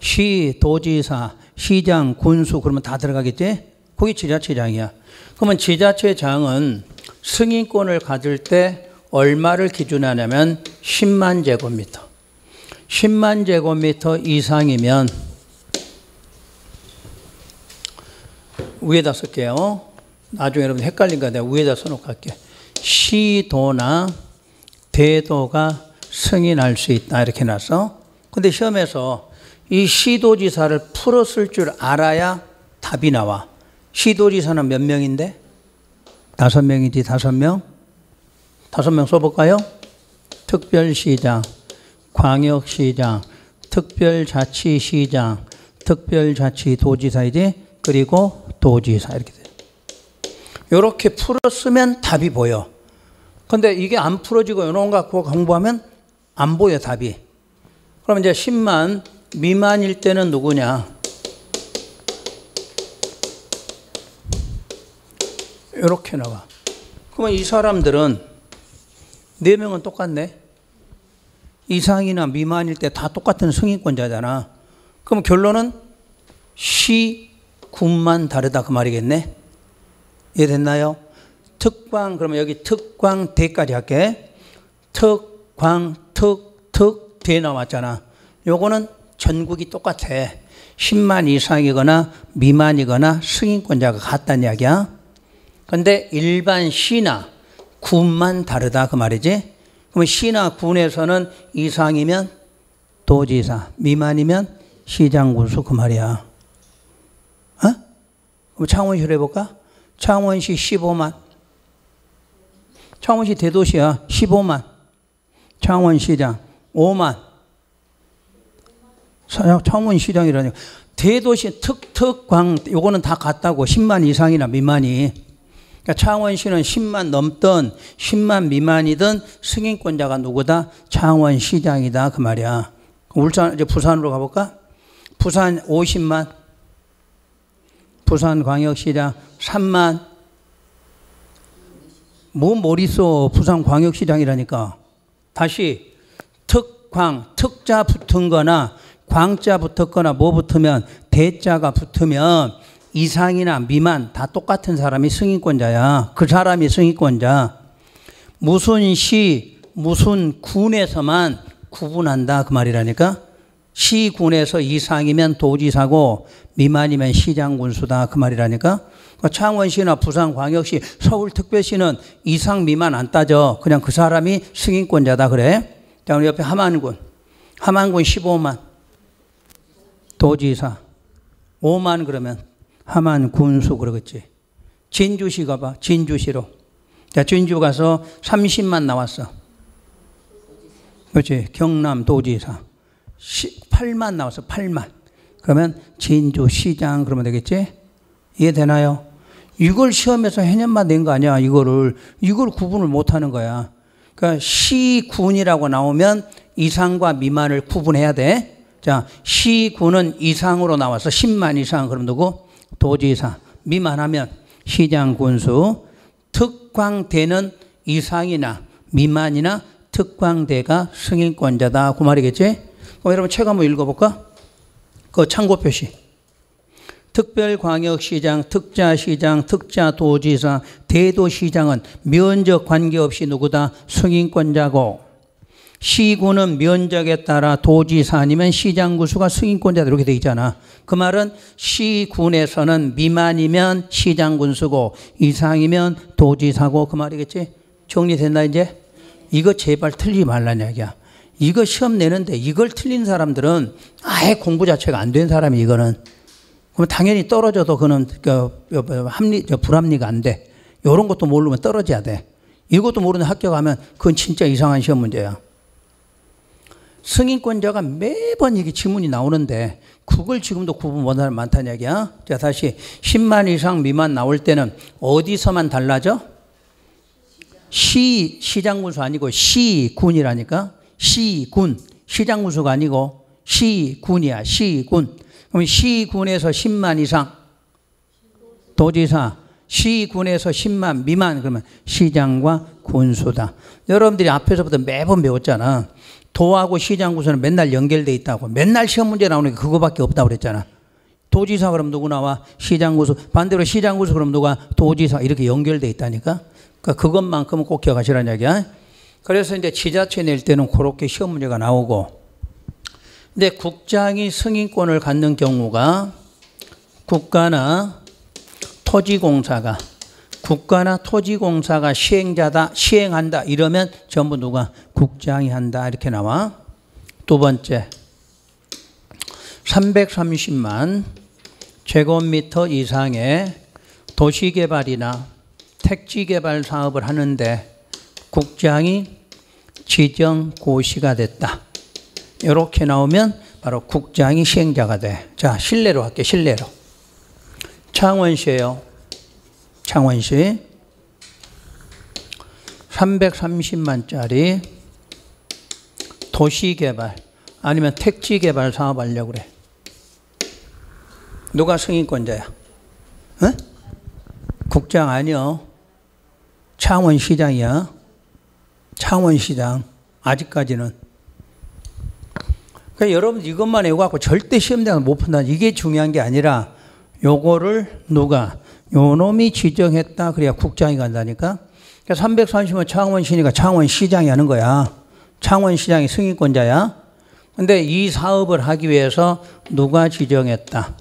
시, 도지사, 시장, 군수 그러면 다 들어가겠지? 그게 지자체장이야. 그러면 지자체장은 승인권을 가질 때 얼마를 기준하냐면 10만 제곱미터. 10만 제곱미터 이상이면 위에다 쓸게요. 나중에 여러분 헷갈린가 내가 위에다 써놓고 갈게. 시도나 대도가 승인할 수 있다 이렇게 놨어. 근데 시험에서 이 시도지사를 풀었을 줄 알아야 답이 나와. 시도지사는 몇 명인데? 5명이지. 5명? 5명 써볼까요? 특별시장, 광역시장, 특별자치시장, 특별자치도지사이지. 그리고 도지사 이렇게 돼요. 이렇게 풀었으면 답이 보여. 근데 이게 안 풀어지고 이런 거 갖고 공부하면 안 보여 답이. 그럼 이제 10만 미만일 때는 누구냐? 이렇게 나와. 그러면 이 사람들은 4명은 똑같네. 이상이나 미만일 때 다 똑같은 승인권자잖아. 그럼 결론은 시, 군만 다르다 그 말이겠네. 이해됐나요? 특광, 그러면 여기 특광 대까지 할게. 특광, 대 나왔잖아. 요거는 전국이 똑같아. 10만 이상이거나 미만이거나 승인권자가 같다는 이야기야. 근데 일반 시나 군만 다르다 그 말이지. 그러면 시나 군에서는 이상이면 도지사, 미만이면 시장, 군수 그 말이야. 그럼 창원시로 해볼까? 창원시 15만. 창원시 대도시야. 15만. 창원시장 5만. 창원시장이라니. 대도시 특광 요거는 다 같다고. 10만 이상이나 미만이. 그러니까 창원시는 10만 넘든 10만 미만이든 승인권자가 누구다? 창원시장이다 그 말이야. 울산 이제 부산으로 가볼까? 부산 50만. 부산광역시장 3만. 뭐 머리 써 부산광역시장이라니까. 다시 특광, 특자 붙은 거나 광자 붙었거나 뭐 붙으면 대자가 붙으면 이상이나 미만 다 똑같은 사람이 승인권자야. 그 사람이 승인권자. 무슨 시, 무슨 군에서만 구분한다 그 말이라니까. 시군에서 이상이면 도지사고 미만이면 시장군수다 그 말이라니까. 창원시나 부산광역시, 서울특별시는 이상 미만 안 따져. 그냥 그 사람이 승인권자다 그래. 자, 우리 옆에 함안군. 함안군 15만. 도지사. 5만 그러면 함안군수 그러겠지. 진주시 가봐. 진주시로. 자, 진주 가서 30만 나왔어. 그렇지. 경남 도지사. 8만 나왔어. 8만. 그러면 진주시장 그러면 되겠지? 이해되나요? 이걸 시험에서 해년만 낸 거 아니야. 이걸 구분을 못 하는 거야. 그러니까 시군이라고 나오면 이상과 미만을 구분해야 돼. 자, 시군은 이상으로 나와서 10만 이상 그럼 누구? 도지사. 미만하면 시장군수. 특광대는 이상이나 미만이나 특광대가 승인권자다 그 말이겠지? 그럼 여러분 책 한번 읽어볼까? 그 참고 표시. 특별광역시장, 특자시장, 특자도지사, 대도시장은 면적 관계없이 누구다? 승인권자고, 시군은 면적에 따라 도지사 아니면 시장군수가 승인권자다 이렇게 돼 있잖아. 그 말은 시군에서는 미만이면 시장군수고 이상이면 도지사고 그 말이겠지? 정리됐나 이제? 이거 제발 틀리지 말라는 이야기야. 이거 시험 내는데 이걸 틀린 사람들은 아예 공부 자체가 안 된 사람이 이거는. 그럼 당연히 떨어져도 그는 불합리가 안 돼. 이런 것도 모르면 떨어져야 돼. 이것도 모르는 합격하면 그건 진짜 이상한 시험 문제야. 승인권자가 매번 이게 지문이 나오는데 그걸 지금도 구분 못하는 사람 많다는 얘기야. 자, 다시 10만 이상 미만 나올 때는 어디서만 달라져? 시장군수 아니고 시군이라니까. 시군. 시장군수가 아니고 시군이야. 시군. 그럼 시군에서 10만 이상 도지사, 시군에서 10만 미만 그러면 시장과 군수다. 여러분들이 앞에서부터 매번 배웠잖아. 도하고 시장군수는 맨날 연결돼 있다고. 맨날 시험 문제 나오는 게 그거밖에 없다고 그랬잖아. 도지사 그럼 누구 나와? 시장군수. 반대로 시장군수 그럼 누가? 도지사. 이렇게 연결돼 있다니까. 그러니까 그것만큼은 꼭 기억하시라는 얘기야. 그래서 이제 지자체 낼 때는 그렇게 시험 문제가 나오고, 근데 국장이 승인권을 갖는 경우가 국가나 토지공사가 시행한다 이러면 전부 누가? 국장이 한다 이렇게 나와. 두 번째 330만 제곱미터 이상의 도시개발이나 택지개발 사업을 하는데 국장이 지정고시가 됐다. 이렇게 나오면 바로 국장이 시행자가 돼. 자, 실내로 할게. 실내로. 창원시예요. 창원시 330만짜리 도시개발 아니면 택지개발 사업하려고 그래. 누가 승인권자야? 어? 국장 아니요. 창원시장이야. 창원시장. 아직까지는. 그러니까 여러분 이것만 외워갖고 절대 시험장을 못 푼다. 이게 중요한 게 아니라 요거를 누가? 요놈이 지정했다. 그래야 국장이 간다니까. 그러니까 330은 창원시니까 창원시장이 하는 거야. 창원시장이 승인권자야. 근데 이 사업을 하기 위해서 누가 지정했다.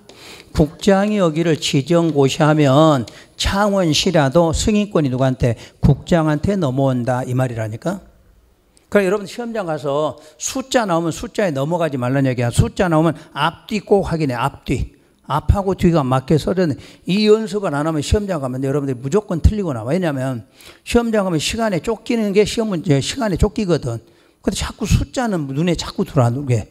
국장이 여기를 지정고시하면 창원시라도 승인권이 누구한테? 국장한테 넘어온다 이 말이라니까. 그러니까 여러분 시험장 가서 숫자 나오면 숫자에 넘어가지 말라는 얘기야. 숫자 나오면 앞뒤 꼭 확인해. 앞뒤. 앞하고 뒤가 맞게 써졌네. 이 연습을 안 하면 시험장 가면 여러분들이 무조건 틀리고 나와. 왜냐하면 시험장 가면 시간에 쫓기는 게 시험 문제, 시간에 쫓기거든. 근데 자꾸 숫자는 눈에 자꾸 들어오게.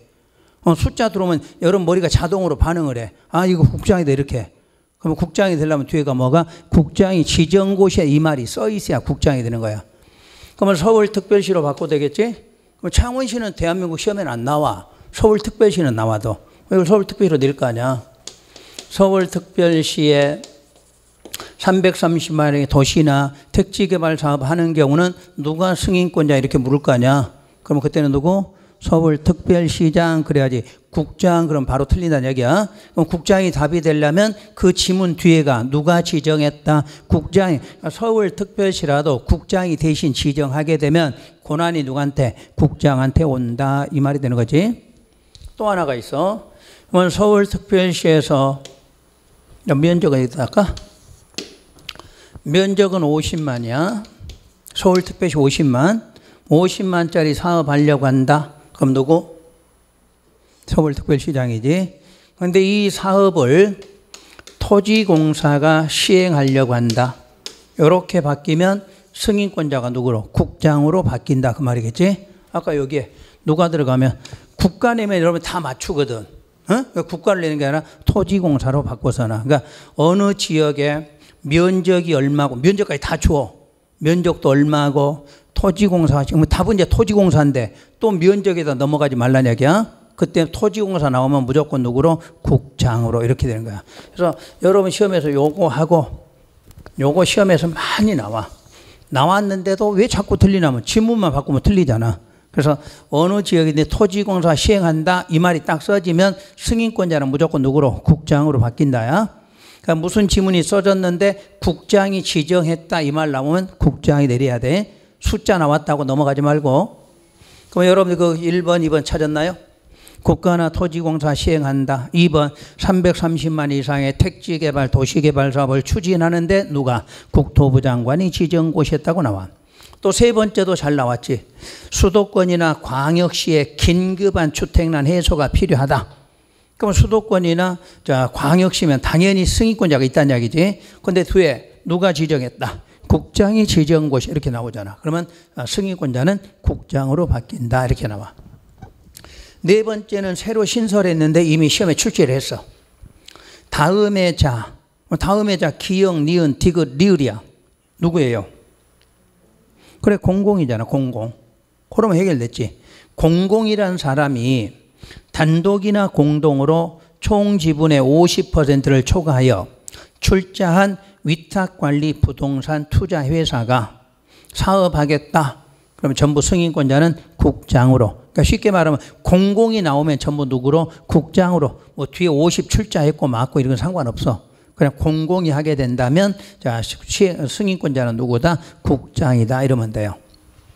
숫자 들어오면 여러분 머리가 자동으로 반응을 해. 아, 이거 국장이다 이렇게. 그러면 국장이 되려면 뒤에가 뭐가? 국장이 지정고시에 이 말이 써 있어야 국장이 되는 거야. 그러면 서울특별시로 바꿔도 되겠지? 그럼 창원시는 대한민국 시험에는 안 나와. 서울특별시는 나와도. 이걸 서울특별시로 낼 거 아니야. 서울특별시에 330만의 도시나 택지개발 사업 하는 경우는 누가 승인권자 이렇게 물을 거 아니야. 그러면 그때는 누구? 서울특별시장 그래야지. 국장 그럼 바로 틀린다는 얘기야. 그럼 국장이 답이 되려면 그 지문 뒤에가 누가 지정했다. 국장이. 서울특별시라도 국장이 대신 지정하게 되면 권한이 누구한테? 국장한테 온다 이 말이 되는 거지. 또 하나가 있어. 그러면 서울특별시에서 면적은 어디다 할까? 면적은 50만이야. 서울특별시 50만짜리 사업하려고 한다. 그럼 누구? 서울특별시장이지. 그런데 이 사업을 토지공사가 시행하려고 한다. 이렇게 바뀌면 승인권자가 누구로? 국장으로 바뀐다 그 말이겠지. 아까 여기에 누가 들어가면 국가 내면 여러분 다 맞추거든. 어? 그러니까 국가를 내는 게 아니라 토지공사로 바꿔서나. 그러니까 어느 지역에 면적이 얼마고 면적까지 다 줘. 면적도 얼마고 토지공사가 지금 답은 이제 토지공사인데 또 면적에다 넘어가지 말라는 얘기야. 그때 토지공사 나오면 무조건 누구로? 국장으로 이렇게 되는 거야. 그래서 여러분 시험에서 요거 하고 요거 시험에서 많이 나와. 나왔는데도 왜 자꾸 틀리냐면 지문만 바꾸면 틀리잖아. 그래서 어느 지역인데 토지공사 시행한다 이 말이 딱 써지면 승인권자는 무조건 누구로? 국장으로 바뀐다야. 그러니까 무슨 지문이 써졌는데 국장이 지정했다 이 말 나오면 국장이 내려야 돼. 숫자 나왔다고 넘어가지 말고. 그럼 여러분들 그 1번, 2번 찾았나요? 국가나 토지공사 시행한다. 2번 330만 이상의 택지개발, 도시개발 사업을 추진하는데 누가? 국토부 장관이 지정 곳이었다고 나와. 또 세 번째도 잘 나왔지. 수도권이나 광역시에 긴급한 주택난 해소가 필요하다. 그럼 수도권이나 광역시면 당연히 승인권자가 있다는 이야기지. 그런데 뒤에 누가 지정했다? 국장이 지정 곳이 이렇게 나오잖아. 그러면 승인권자는 국장으로 바뀐다 이렇게 나와. 네 번째는 새로 신설했는데 이미 시험에 출제를 했어. 다음의 자 기역, 니은, 디귿, 리을이야. 누구예요? 그래 공공이잖아. 공공. 그러면 해결됐지. 공공이라는 사람이 단독이나 공동으로 총 지분의 50%를 초과하여 출자한 위탁관리 부동산 투자회사가 사업하겠다. 그러면 전부 승인권자는 국장으로. 그러니까 쉽게 말하면 공공이 나오면 전부 누구로? 국장으로. 뭐 뒤에 50 출자했고 맞고 이런 건 상관없어. 그냥 공공이 하게 된다면 자 승인권자는 누구다? 국장이다 이러면 돼요.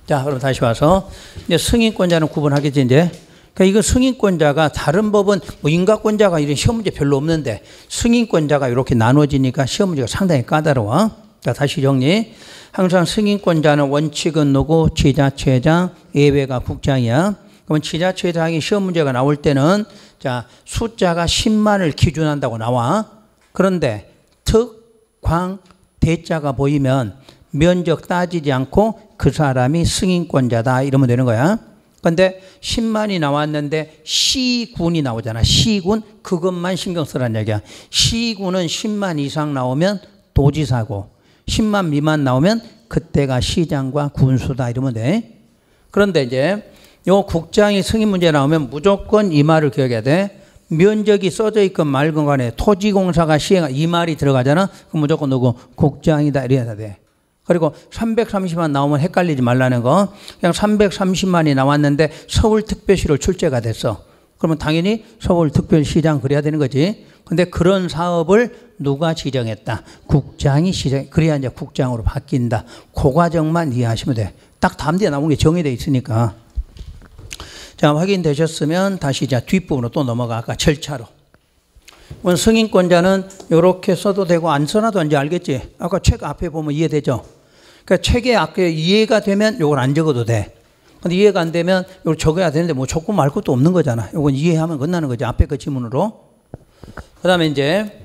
자 그럼 다시 와서 이제 승인권자는 구분하겠지 이제. 그러니까 이거 승인권자가 다른 법은 뭐 인가권자가 이런 시험 문제 별로 없는데 승인권자가 이렇게 나눠지니까 시험 문제가 상당히 까다로워. 자 다시 정리. 항상 승인권자는 원칙은 누구? 지자체장, 예외가 국장이야. 그러면 지자체장이 시험 문제가 나올 때는 자 숫자가 10만을 기준한다고 나와. 그런데 특, 광, 대자가 보이면 면적 따지지 않고 그 사람이 승인권자다 이러면 되는 거야. 그런데 10만이 나왔는데 시군이 나오잖아. 시군 그것만 신경 쓰라는 얘기야. 시군은 10만 이상 나오면 도지사고 10만 미만 나오면 그때가 시장과 군수다 이러면 돼. 그런데 이제 요 국장이 승인 문제 나오면 무조건 이 말을 기억해야 돼. 면적이 써져 있건 말건 간에 토지공사가 시행 이 말이 들어가잖아. 그럼 무조건 누구? 국장이다 이래야 돼. 그리고 330만 나오면 헷갈리지 말라는 거. 그냥 330만이 나왔는데 서울특별시로 출제가 됐어. 그러면 당연히 서울특별시장 그래야 되는 거지. 근데 그런 사업을 누가 지정했다? 국장이 지정. 그래야 이제 국장으로 바뀐다. 그 과정만 이해하시면 돼. 딱 다음 뒤에 나온 게 정해져 있으니까. 자, 확인되셨으면 다시 자 뒷부분으로 또 넘어가. 아까 절차로. 승인권자는 이렇게 써도 되고 안 써놔도 이제 알겠지. 아까 책 앞에 보면 이해되죠. 그러니까 책에 앞에 이해가 되면 이걸 안 적어도 돼. 근데 이해가 안 되면 이걸 적어야 되는데 뭐 적고 말 것도 없는 거잖아. 이건 이해하면 끝나는 거지. 앞에 그 지문으로. 그 다음에 이제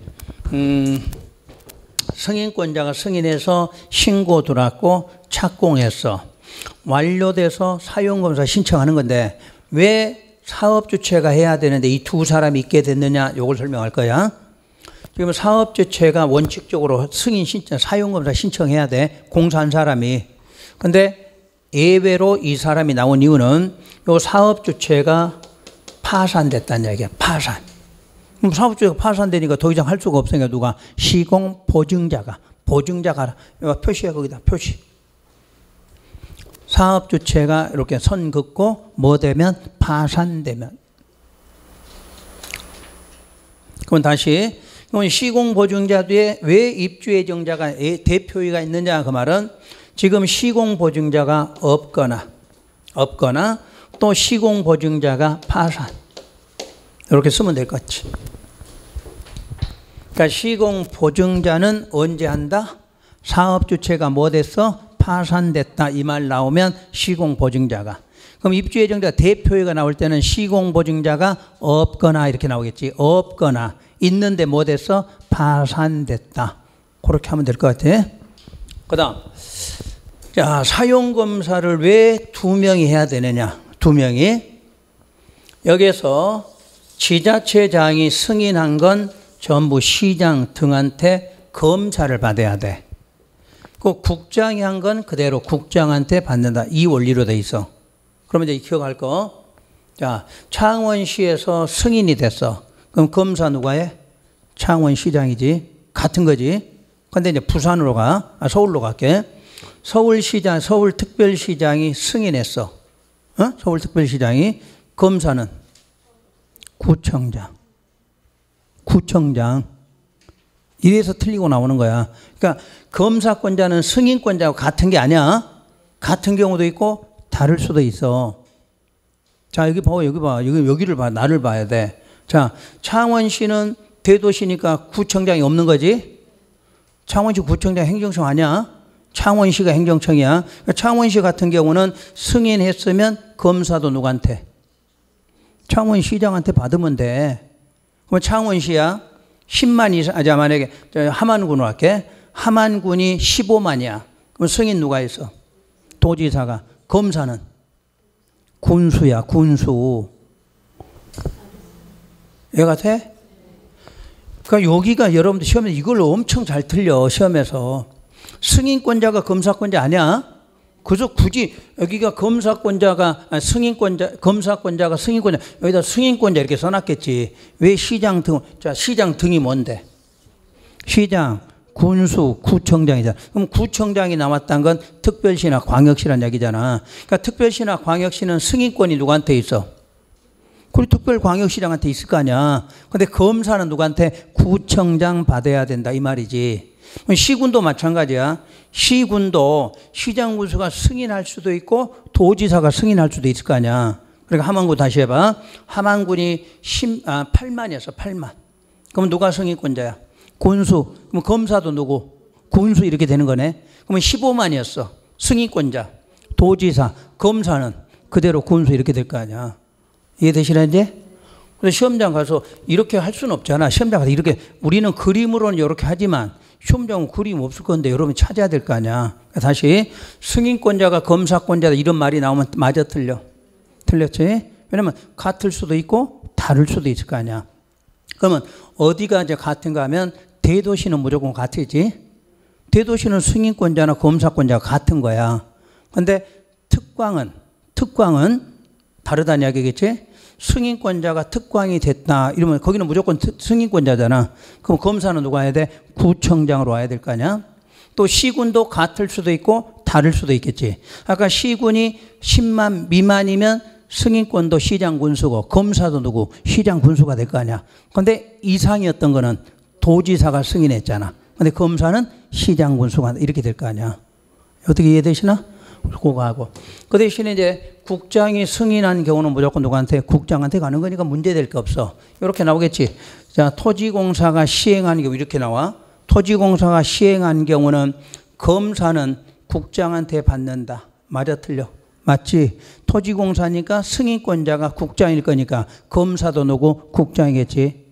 승인권자가 승인해서 신고 들어왔고 착공했어. 완료돼서 사용검사 신청하는 건데 왜 사업주체가 해야 되는데 이 두 사람이 있게 됐느냐 이걸 설명할 거야. 지금 사업주체가 원칙적으로 승인 신청, 사용검사 신청해야 돼. 공사한 사람이. 근데 예외로 이 사람이 나온 이유는 이 사업주체가 파산됐다는 얘기야. 파산. 그럼 사업주체가 파산되니까 더 이상 할 수가 없으니까 누가? 시공보증자가 보증자가 표시해 거기다 표시. 사업 주체가 이렇게 선 긋고 뭐 되면 파산되면. 그럼 다시 시공 보증자 뒤에 왜 입주 예정자가 대표이가 있느냐 그 말은 지금 시공 보증자가 없거나 또 시공 보증자가 파산 이렇게 쓰면 될 것 같지. 그러니까 시공 보증자는 언제 한다? 사업 주체가 뭐 됐어? 파산됐다 이 말 나오면 시공 보증자가. 그럼 입주 예정자 대표이가 나올 때는 시공 보증자가 없거나 이렇게 나오겠지. 없거나 있는데 뭐 됐어? 파산됐다. 그렇게 하면 될 것 같아. 그다음 자 사용검사를 왜 2명이 해야 되느냐? 2명이 여기서 지자체장이 승인한 건 전부 시장 등한테 검사를 받아야 돼. 그 국장이 한 건 그대로 국장한테 받는다. 이 원리로 돼 있어. 그러면 이제 기억할 거. 자, 창원시에서 승인이 됐어. 그럼 검사 누가 해? 창원시장이지. 같은 거지. 근데 이제 부산으로 가. 서울로 갈게. 서울시장, 서울특별시장이 승인했어. 서울특별시장이. 검사는 구청장. 이래서 틀리고 나오는 거야. 그러니까 검사권자는 승인권자하고 같은 게 아니야. 같은 경우도 있고 다를 수도 있어. 자, 여기 봐. 여기를 봐. 나를 봐야 돼. 자, 창원시는 대도시니까 구청장이 없는 거지. 창원시 구청장 행정청 아니야. 창원시가 행정청이야. 그러니까 창원시 같은 경우는 승인했으면 검사도 누구한테? 창원시장한테 받으면 돼. 그럼 창원시야 10만 이상, 만약에 함안군으로 할게. 함안군이 15만이야. 그럼 승인 누가 했어? 도지사가. 검사는 군수야, 군수. 얘가 돼? 그러니까 여기가 여러분들 시험에 이걸 엄청 잘 틀려. 시험에서 승인권자가 검사권자 아니야? 그래서 굳이 여기가 검사권자가 승인권자, 검사권자가 승인권자, 여기다 승인권자 이렇게 써놨겠지. 왜 시장 등? 자, 시장 등이 뭔데? 시장, 군수, 구청장이잖아. 그럼 구청장이 남았다는 건 특별시나 광역시란 얘기잖아. 그러니까 특별시나 광역시는 승인권이 누구한테 있어? 그리고 특별광역시장한테 있을 거 아니야. 근데 검사는 누구한테? 구청장 받아야 된다 이 말이지. 시군도 마찬가지야. 시군도 시장 군수가 승인할 수도 있고 도지사가 승인할 수도 있을 거 아니야. 그러니까 함안군 다시 해봐. 함안군이 8만이었어. 8만. 그럼 누가 승인권자야? 군수. 그럼 검사도 누구? 군수 이렇게 되는 거네. 그러면 15만이었어. 승인권자. 도지사. 검사는 그대로 군수 이렇게 될 거 아니야. 이해되시나 이제? 그래서 시험장 가서 이렇게 할 수는 없잖아. 시험장 가서 이렇게 우리는 그림으로는 이렇게 하지만 시험장은 그림 없을 건데 여러분이 찾아야 될 거 아니야. 다시 승인권자가 검사권자다 이런 말이 나오면 맞아 틀려. 틀렸지? 왜냐면 같을 수도 있고 다를 수도 있을 거 아니야. 그러면 어디가 이제 같은가 하면 대도시는 무조건 같지. 대도시는 승인권자나 검사권자가 같은 거야. 근데 특광은 다르다는 이야기겠지? 승인권자가 특광이 됐다 이러면 거기는 무조건 승인권자잖아. 그럼 검사는 누가 해야 돼? 구청장으로 와야 될 거 아니야. 또 시군도 같을 수도 있고 다를 수도 있겠지. 아까 시군이 10만 미만이면 승인권도 시장 군수고 검사도 누구? 시장 군수가 될 거 아니야. 그런데 이상이었던 거는 도지사가 승인했잖아. 근데 검사는 시장 군수가 이렇게 될 거 아니야. 어떻게 이해되시나? 그거 하고. 그 대신에 이제 국장이 승인한 경우는 무조건 누구한테? 국장한테 가는 거니까 문제될 게 없어. 이렇게 나오겠지. 자, 토지공사가 시행한 경우 이렇게 나와. 토지공사가 시행한 경우는 검사는 국장한테 받는다. 맞아 틀려? 맞지? 토지공사니까 승인권자가 국장일 거니까 검사도 누구? 국장이겠지.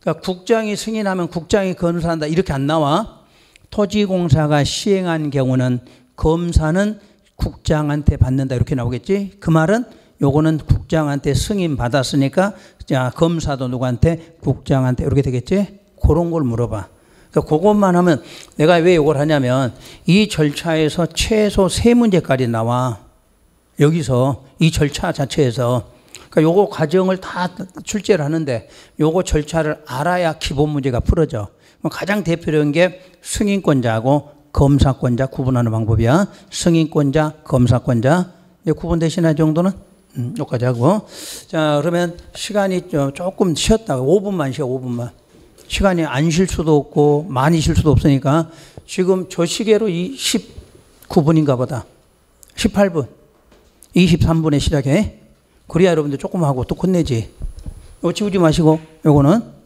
그러니까 국장이 승인하면 국장이 검사한다. 이렇게 안 나와. 토지공사가 시행한 경우는 검사는 국장한테 받는다 이렇게 나오겠지. 그 말은 요거는 국장한테 승인 받았으니까 자 검사도 누구한테? 국장한테 이렇게 되겠지. 그런 걸 물어봐. 그러니까 그것만 하면 내가 왜 이걸 하냐면 이 절차에서 최소 3문제까지 나와. 여기서 이 절차 자체에서 그러니까 요거 과정을 다 출제를 하는데 요거 절차를 알아야 기본 문제가 풀어져. 가장 대표적인 게 승인권자하고 검사권자 구분하는 방법이야. 승인권자, 검사권자. 구분되시나 정도는? 여기까지 하고. 자, 그러면 시간이 조금 쉬었다가 5분만 쉬어, 5분만. 시간이 안 쉴 수도 없고 많이 쉴 수도 없으니까 지금 저 시계로 19분인가 보다. 18분. 23분에 시작해. 그래야 여러분들 조금 하고 또 끝내지. 이거 지우지 마시고, 요거는.